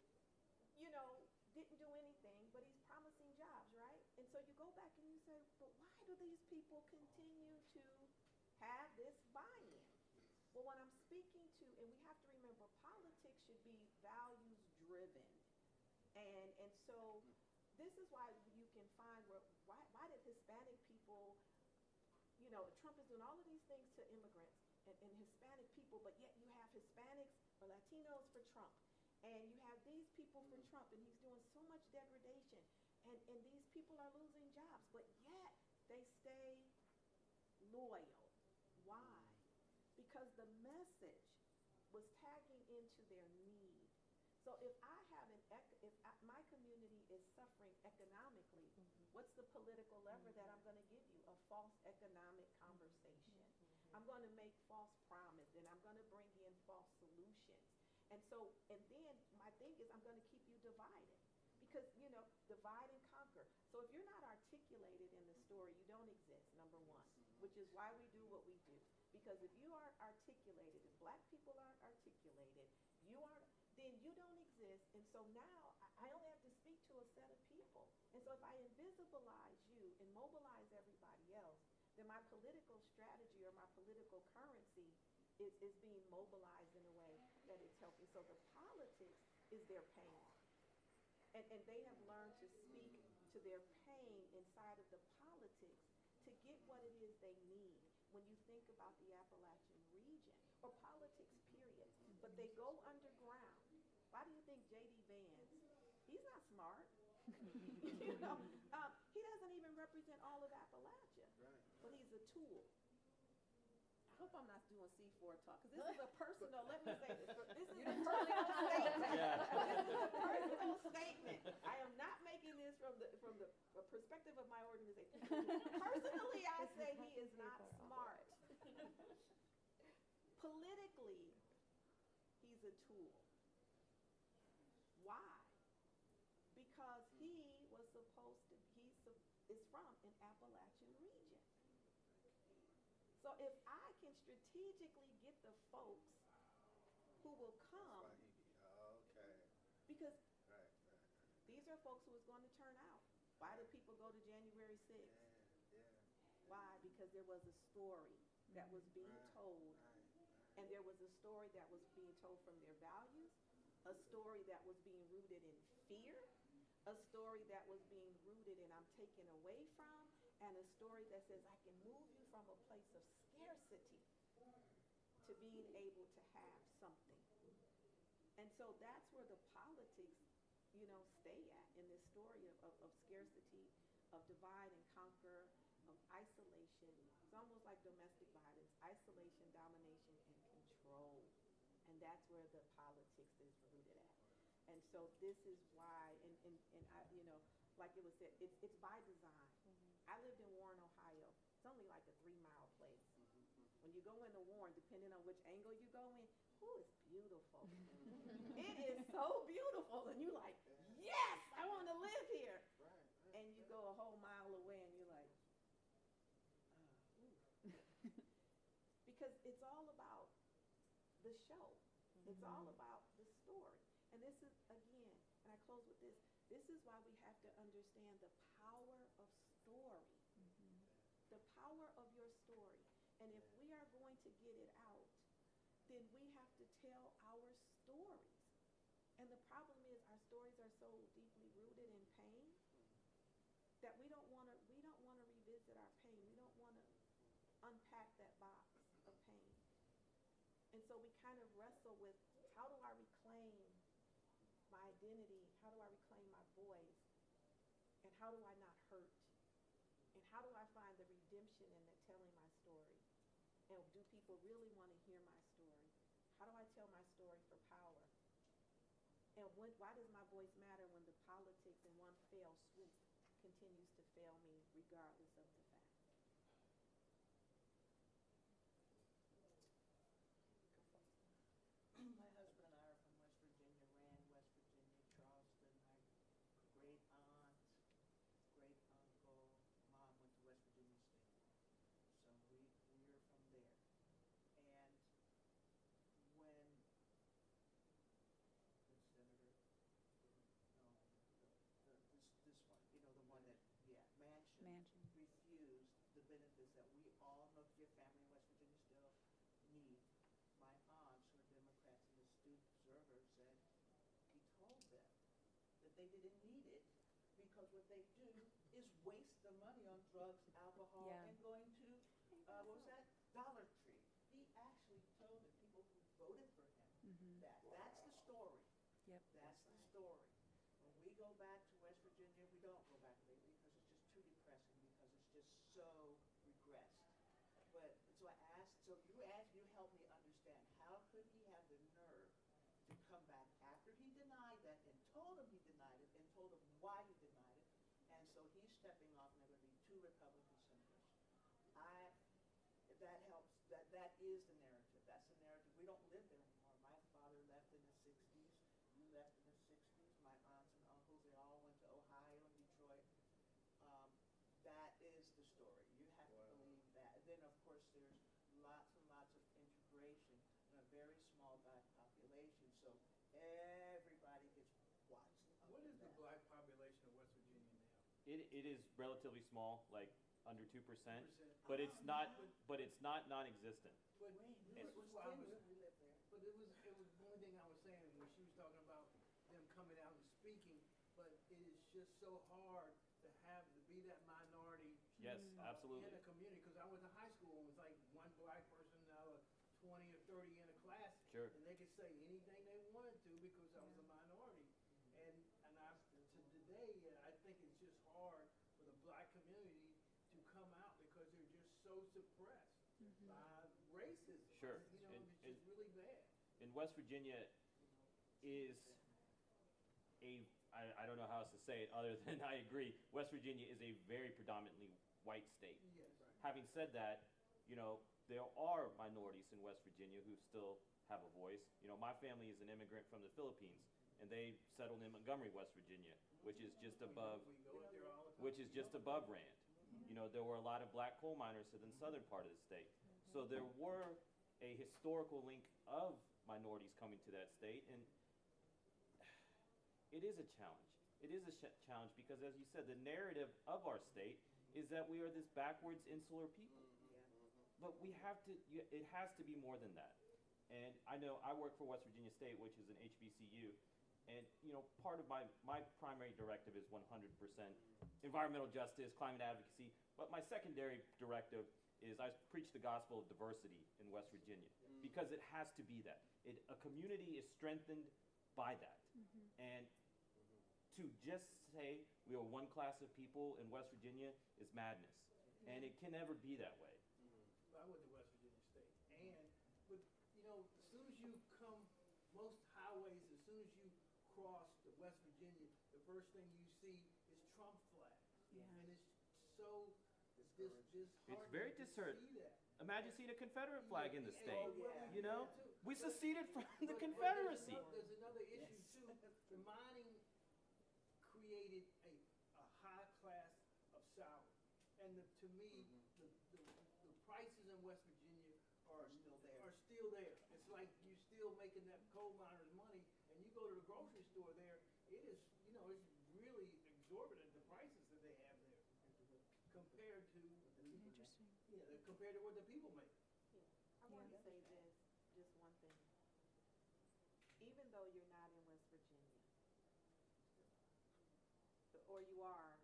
didn't do anything, but he's promising jobs, right? And so you go back and you say, but why do these people continue to have this buy-in? Well, what I'm speaking to, and we have to remember, politics should be values driven. And so this is why you can find why did Hispanic people, Trump is doing all of these things to immigrants and Hispanic people, but yet you have Hispanics or Latinos for Trump. And you have these people for Trump, and he's doing so much degradation. And these people are losing jobs, but yet they stay loyal. Why? Because the message was tagging into their need. So if I have my community is suffering economically, what's the political lever that I'm going to give you? A false economic conversation. I'm going to make false promise, and I'm going to bring in false solutions. And then my thing is, I'm going to keep you divided, because, divide and conquer. So if you're not articulated in the story, you don't exist, number one, which is why we do what we do. Because if you aren't articulated, if Black people aren't articulated, then you don't exist. And so now I only have to speak to a set of people. And so if I invisibilize you and mobilize everybody else, then my political strategy or my political currency is being mobilized in a way that it's helping. So the politics is their pain. And they have learned to speak to their pain inside of the politics to get what it is they need. When you think about the Appalachian region, or politics, period, but they go underground. Why do you think J.D. Vance, he's not smart. You know, he doesn't even represent all of Appalachia, but he's a tool. I hope I'm not doing C4 talk, because this is a personal, let me say this, this is a personal statement. Yeah. This is a personal statement. I am not making this from the perspective of my organization. Personally, I say he is not smart. Politically, he's a tool. Why? Because he was supposed to, is from an Appalachian region. So if I can strategically get the folks who will come, because these are folks who is going to turn out. Why do people go to January 6th? Why? Because there was a story that was being told, and there was a story that was being told from their values, a story that was being rooted in fear, a story that was being rooted in I'm taken away from, and a story that says I can move you from a place of scarcity to being able to have something. And so that's where the politics, you know, stay at in this story of scarcity, of divide and conquer, of isolation. It's almost like domestic violence, isolation, domination, and control. And that's where the politics is rooted at. And so this is why, and I, you know, like it was said, it's by design. I lived in Warren, Ohio. It's only like a 3-mile place. When you go into Warren, depending on which angle you go in, it's beautiful. It is so beautiful. And you're like, yes, I want to live here. And you go a whole mile away and you're like, because it's all about the show. It's all about the story. And this is, again, and I close with this, this is why we have to understand the power of story. The power of your story. And if we are going to get it out, then we have to tell our stories. And the problem is our stories are so deeply rooted in pain that we don't want to revisit our pain. We don't want to unpack that box of pain. And so we kind of wrestle with, how do I reclaim my identity? How do I reclaim my voice? And how do I not hurt? And how do I find the redemption in the telling my story? And do people really want to hear my story? How do I tell my story for power? And why does my voice matter when the politics in one fell swoop continues to fail me regardless of the fact? My husband and I are from West Virginia, Rand, West Virginia, Charleston. My great aunt, great uncle, mom went to West Virginia State. So we're from there. And when the senator, no, this one, you know, the one that, Manchin refused the benefits that we all know, your family in West Virginia still need. My aunts, who are Democrats and astute observers, said he told them that they didn't need it because what they do is waste the money on drugs, alcohol, and going to, what was that? Dollar Tree. He actually told the people who voted for him that. That's the story. That's the story. When we go back to West Virginia, we don't go back lately because it's just too depressing, because it's just so regressed. But so I asked, so you helped me understand, how could he have the nerve to come back after he denied that and told him he denied it and told him why he denied it? And so he's stepping off, and there are going to be 2 Republican senators. That helps. That is the narrative. That's the narrative. We don't live there anymore. My father left in the 60s. You left in the 60s. My aunts and uncles, they all went to Ohio and Detroit. That is the story. You have to believe that. And then, of course, there's lots and lots of integration in a very small black population. So everybody gets watched. What is the black population of West Virginia now? It is relatively small, like under 2%, but it's not non-existent. But this was why I was, but it was the only thing I was saying when she was talking about them coming out and speaking, but it is just so hard to be that minority Yes, absolutely. in a community, because I went to high school and it was like one black person out of 20 or 30 in a class. Sure. And they could say anything they wanted to because I was a minority. And to today, I think it's just hard for the black community to come out because they're just so suppressed by racism. Sure. You know, it's just really bad. In West Virginia is I don't know how else to say it other than I agree. West Virginia is a very predominantly white state. Yes. Having said that, there are minorities in West Virginia who still have a voice. My family is an immigrant from the Philippines, and they settled in Montgomery, West Virginia, which is just above We go up there all the time. which is just above Rand. There were a lot of black coal miners in the southern part of the state. So there were a historical link of minorities coming to that state, and it is a challenge. It is a challenge because, as you said, the narrative of our state is that we are this backwards, insular people. But it has to be more than that. And I know I work for West Virginia State, which is an HBCU, and part of my primary directive is 100% environmental justice, climate advocacy, but my secondary directive is I preach the gospel of diversity in West Virginia because it has to be that. A community is strengthened by that. And to just say we are one class of people in West Virginia is madness. And it can never be that way. I went to West Virginia State, but as soon as you come, most highways, as soon as you cross the West Virginia, the first thing you see is Trump flags. And it's so disheartening. It's very to disheartening. see that. Imagine seeing a Confederate flag in the Yeah, state. well, We seceded from the But Confederacy. There's another issue too. The mining created a high class of salary, and to me, the prices in West Virginia are still there. It's like you're still making that coal miner's money, and you go to the grocery store there. It is, it's really exorbitant the prices that they have there compared to compared to what the people make. I want to say this, just one thing. Even though you're not in West Virginia, or you are,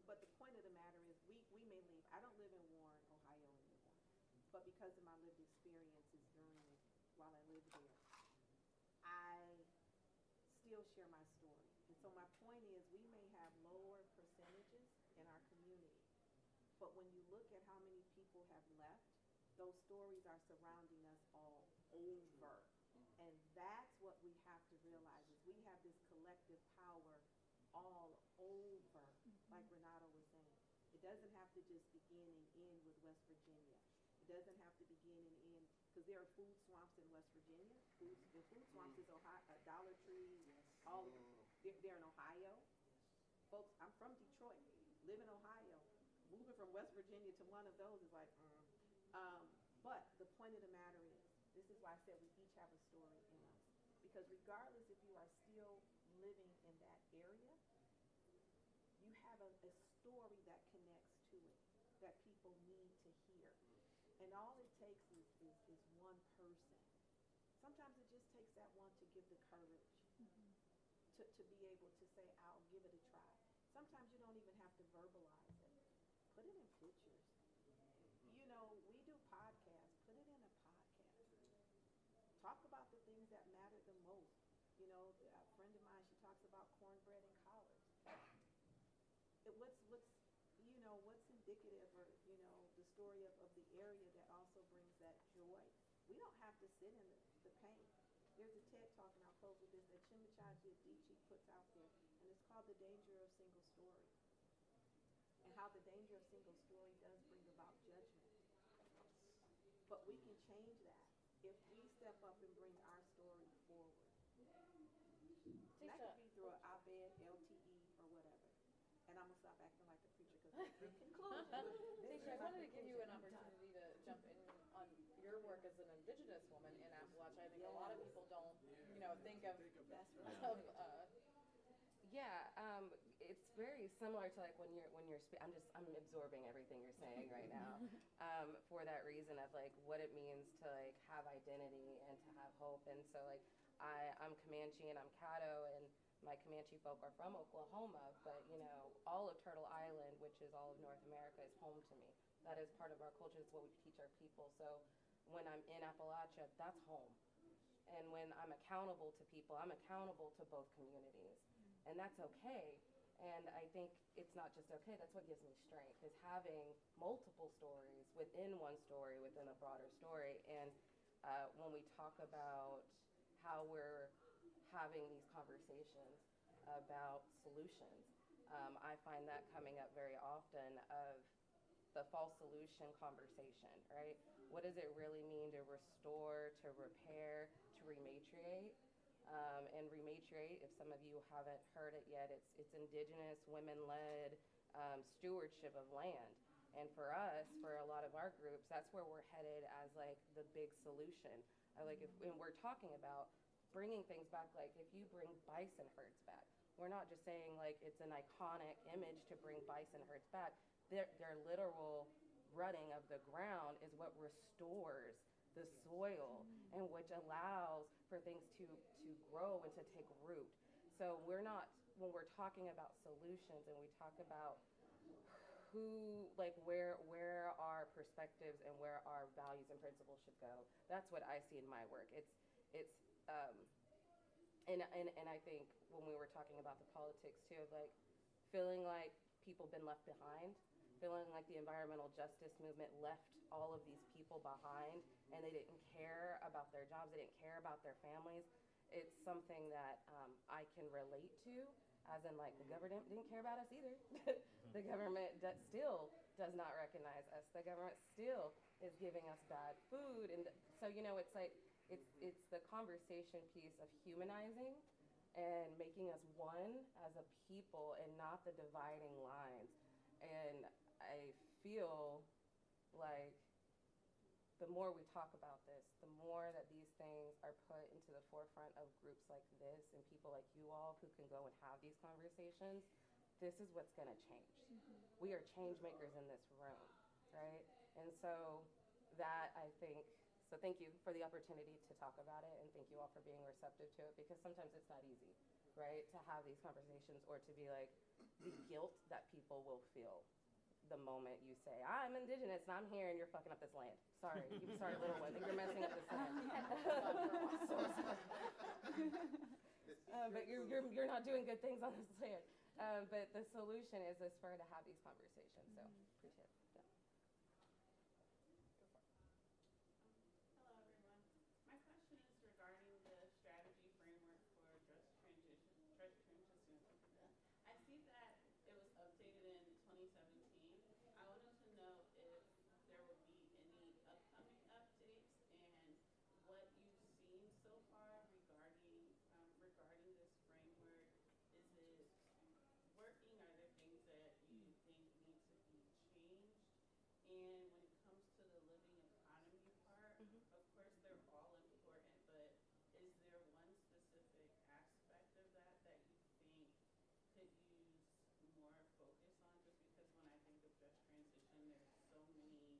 but the point of the matter is we may leave. I don't live in Warren, Ohio anymore, but because of my lived experiences while I lived there, I still share my story. And so my point is we may have lower percentages in our community, but when you look at how many people have left, those stories are surrounding us all over. And that's what we have to realize is we have this collective power all over, like Renato was saying. It doesn't have to just begin and end with West Virginia. It doesn't have to begin and end, because there are food swamps in West Virginia. The food swamps is Dollar Tree, all of them. They're in Ohio. Folks, I'm from Detroit, live in Ohio. Moving from West Virginia to one of those is like, but the point of the matter is, this is why I said we each have a story in us. Because regardless if you are still living in that area, you have a story that connects to it, that people need to hear. And all it takes is one person. Sometimes it just takes that one to give the courage to be able to say, I'll give it a try. Sometimes you don't even have to verbalize it. Put it in pictures. We do podcasts. Put it in a podcast. Talk about the things that matter the most. A friend of mine, she talks about cornbread and collards. What's indicative, or the story of the area that also brings that joy. We don't have to sit in the pain. There's a TED Talk, and I'll close with this, that Chimichanga Adichie puts out there, and it's called The Danger of Single Story, and how the danger of single story does bring about judgment. But we can change that if we step up and bring our story forward. And that could be through an op-ed, LTE, or whatever. And I'm going to stop acting like a preacher because it's the conclusion. Stacey, I wanted to give you an opportunity to jump in on your work as an Indigenous woman in Appalachia. I think a lot of people don't, think of, That's right. Yeah, it's very similar to like I'm absorbing everything you're saying right now, for that reason of like what it means to like have identity and to have hope. And so like I'm Comanche and I'm Caddo, and my Comanche folk are from Oklahoma, but you know, all of Turtle Island, which is all of North America, is home to me. That is part of our culture. It's what we teach our people. So when I'm in Appalachia, that's home. And when I'm accountable to people, I'm accountable to both communities. And that's okay. And I think it's not just okay, that's what gives me strength, is having multiple stories within one story, within a broader story. And when we talk about how we're having these conversations about solutions, I find that coming up very often of the false solution conversation, right? What does it really mean to restore, to repair, to rematriate? And rematriate, if some of you haven't heard it yet, it's indigenous, women-led stewardship of land. And for us, for a lot of our groups, that's where we're headed as like the big solution. Like when we're talking about bringing things back, like if you bring bison herds back, we're not just saying like it's an iconic image to bring bison herds back. Their literal rutting of the ground is what restores the soil and which allows for things to grow and to take root. So we're not, when we're talking about solutions and we talk about who, like where our perspectives and where our values and principles should go, that's what I see in my work. And I think when we were talking about the politics too, of like feeling like people been left behind, feeling like the environmental justice movement left all of these people behind and they didn't care about their jobs, they didn't care about their families. It's something that I can relate to, as in like the government didn't care about us either. The government still does not recognize us. The government still is giving us bad food. And so, you know, it's like, it's the conversation piece of humanizing and making us one as a people and not the dividing lines. And I feel like the more we talk about this, the more that these things are put into the forefront of groups like this and people like you all who can go and have these conversations, this is what's going to change. We are change makers in this room, right? And so that, I think, so thank you for the opportunity to talk about it, and thank you all for being receptive to it, because sometimes it's not easy, right, to have these conversations, or to be like the guilt that people will feel the moment you say, I'm indigenous and I'm here and you're fucking up this land. Sorry, sorry, little one, you're messing up this land. But you're not doing good things on this land. But the solution is for her to have these conversations. So appreciate it. Yeah. Hello, everyone. My question is regarding the strategy framework for just transition. I see that it was updated in 2017. I wanted to know if there will be any upcoming updates and what you've seen so far regarding this framework. Is it working? Are there things that you think need to be changed? And when it comes to the living economy part, of course they're all important, but is there one specific aspect of that that you think could use more focus on? Just because when I think of just transition, there's so many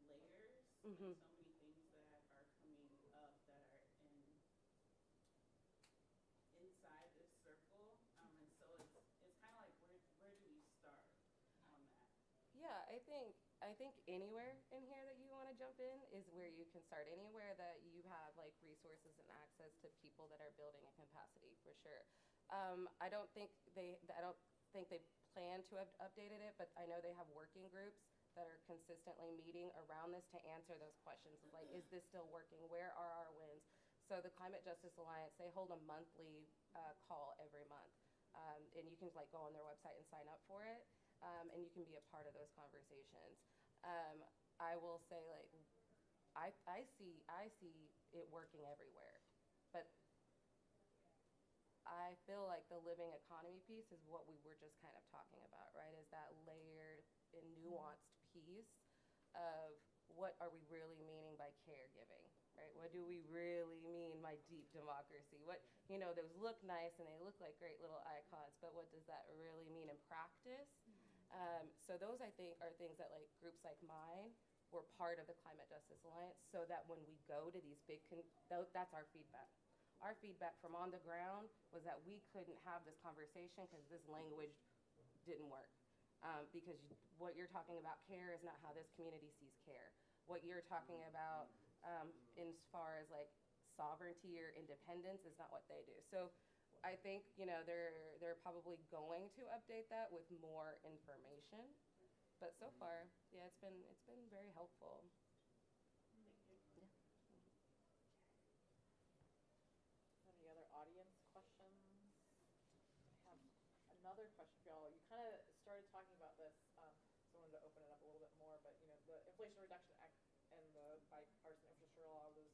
layers and so many things that are coming up that are inside this circle, and so it's kind of like where do we start on that? Yeah, I think anywhere in here that you want to jump in is where you can start. Anywhere that you have like resources and access to people that are building a capacity, for sure. I don't think they plan to have updated it, but I know they have working groups that are consistently meeting around this to answer those questions. Like, is this still working? Where are our wins? So the Climate Justice Alliance, they hold a monthly call every month, and you can like go on their website and sign up for it, and you can be a part of those conversations. I will say, like, I see it working everywhere, but I feel like the living economy piece is what we were just kind of talking about, right? Is that layered and nuanced piece of what are we really meaning by caregiving, right? What do we really mean by deep democracy? What, those look nice and they look like great little icons, but what does that really mean in practice? So those, I think, are things that like groups like mine were part of the Climate Justice Alliance, so that when we go to these big, that's our feedback. Our feedback from on the ground was that we couldn't have this conversation because this language didn't work. Because what you're talking about care is not how this community sees care. What you're talking about in as far as like sovereignty or independence is not what they do. So I think, they're probably going to update that with more information. But so far, yeah, it's been very helpful. Yeah. Any other audience questions? I have another question for y'all. You kind of started talking about this, so I wanted to open it up a little bit more. But the Inflation Reduction Act and the bipartisan infrastructure law, those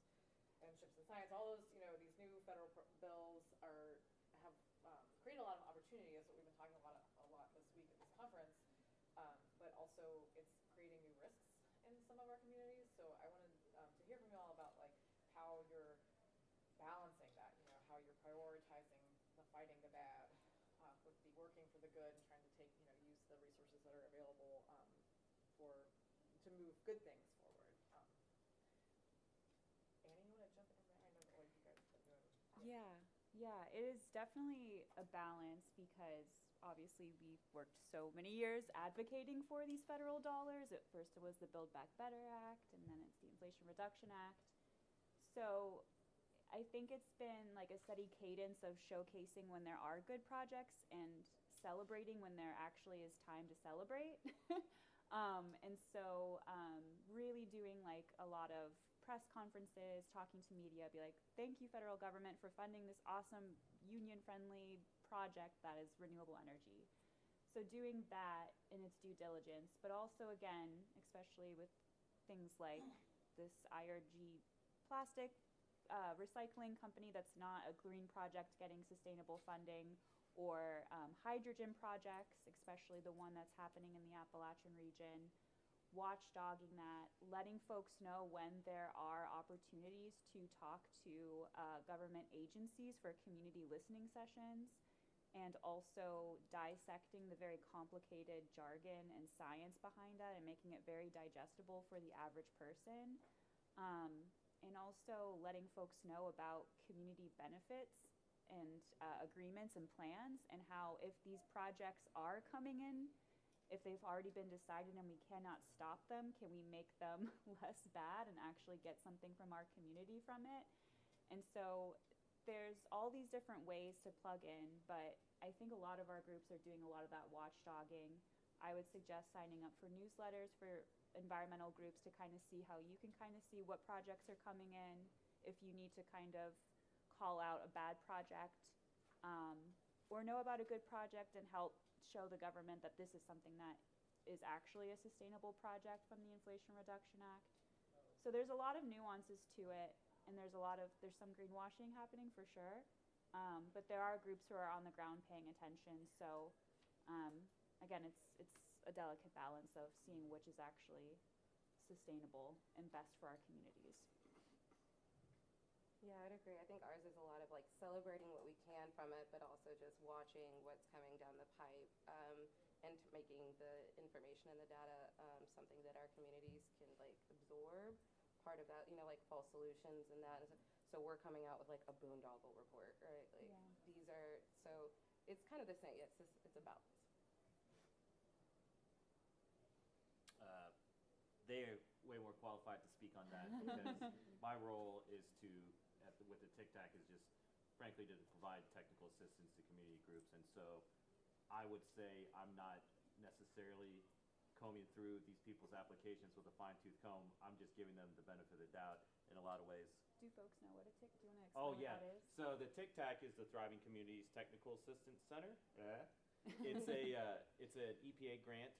and ships in science, all those, these new federal bills have created a lot of opportunity. That's what we've been talking about a lot this week at this conference. But also, it's creating new risks in some of our communities. So I wanted to hear from you all about like how you're balancing that. How you're prioritizing the fighting the bad with the working for the good and trying to use the resources that are available to move good things forward. Annie, you want to jump in there? I know that what you guys have been doing. Yeah, it is definitely a balance because obviously we've worked so many years advocating for these federal dollars. At first it was the Build Back Better Act, and then it's the Inflation Reduction Act. So I think it's been like a steady cadence of showcasing when there are good projects and celebrating when there actually is time to celebrate. And so really doing like a lot of press conferences, talking to media, be like, thank you federal government for funding this awesome union-friendly project that is renewable energy. So doing that in its due diligence, but also again, especially with things like this IRG plastic recycling company that's not a green project getting sustainable funding, or hydrogen projects, especially the one that's happening in the Appalachian region, watchdogging that, letting folks know when there are opportunities to talk to government agencies for community listening sessions, and also dissecting the very complicated jargon and science behind that and making it very digestible for the average person. And also letting folks know about community benefits and agreements and plans, and how if these projects are coming in, if they've already been decided and we cannot stop them, can we make them less bad and actually get something from our community from it? And so there's all these different ways to plug in, but I think a lot of our groups are doing a lot of that watchdogging. I would suggest signing up for newsletters for environmental groups to kind of see how you can kind of see what projects are coming in, if you need to kind of call out a bad project, or know about a good project and help show the government that this is something that is actually a sustainable project from the Inflation Reduction Act. So there's a lot of nuances to it, and there's some greenwashing happening for sure, but there are groups who are on the ground paying attention. So again, it's a delicate balance of seeing which is actually sustainable and best for our communities. Yeah, I'd agree. I think ours is a lot of like celebrating what we can from it, but also just watching what's coming down the pipe, and making the information and the data something that our communities can like absorb. Part of that, like fall solutions and that. So we're coming out with like a boondoggle report, right? Like these are, so it's kind of the same. It's a balance. They're way more qualified to speak on that because my role is with the TIC-TAC is just frankly to provide technical assistance to community groups. And so I would say I'm not necessarily combing through these people's applications with a fine-tooth comb. I'm just giving them the benefit of the doubt in a lot of ways. Do folks know what a TIC? Do you want to explain what that is? So the TIC-TAC is the Thriving Communities Technical Assistance Center. It's an EPA grant,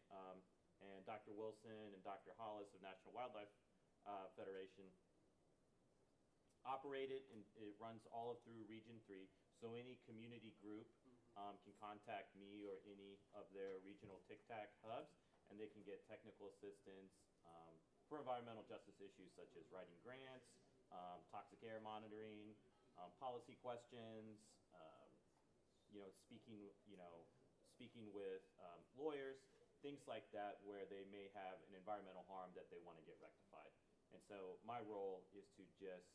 and Dr. Wilson and Dr. Hollis of National Wildlife Federation operate it, and it runs all through Region 3. So any community group can contact me or any of their regional TIC-TAC hubs, and they can get technical assistance for environmental justice issues such as writing grants, toxic air monitoring, policy questions, speaking with lawyers, things like that, where they may have an environmental harm that they want to get rectified. And so my role is to just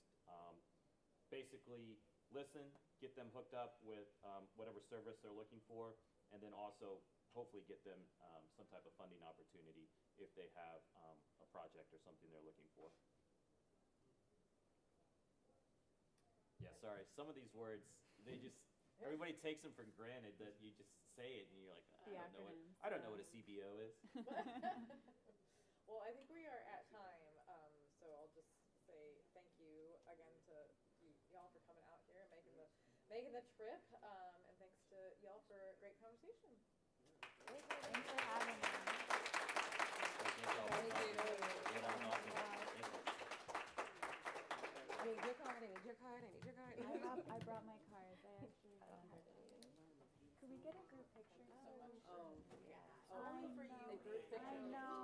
basically listen, get them hooked up with whatever service they're looking for, and then also hopefully get them some type of funding opportunity if they have a project or something they're looking for. Yeah, sorry, some of these words, everybody takes them for granted that you just say it and you're like, I don't know what a CBO is. Well, I think we are at time, so I'll just say thank you again to y'all for coming out here and making the trip, and thanks to y'all for a great conversation. Thanks for having us. Thank you. I need your card, I need your card, I need your card. I brought my cards. I actually could we get a group picture? Oh, yeah. I Only for you. know. A group picture. I know.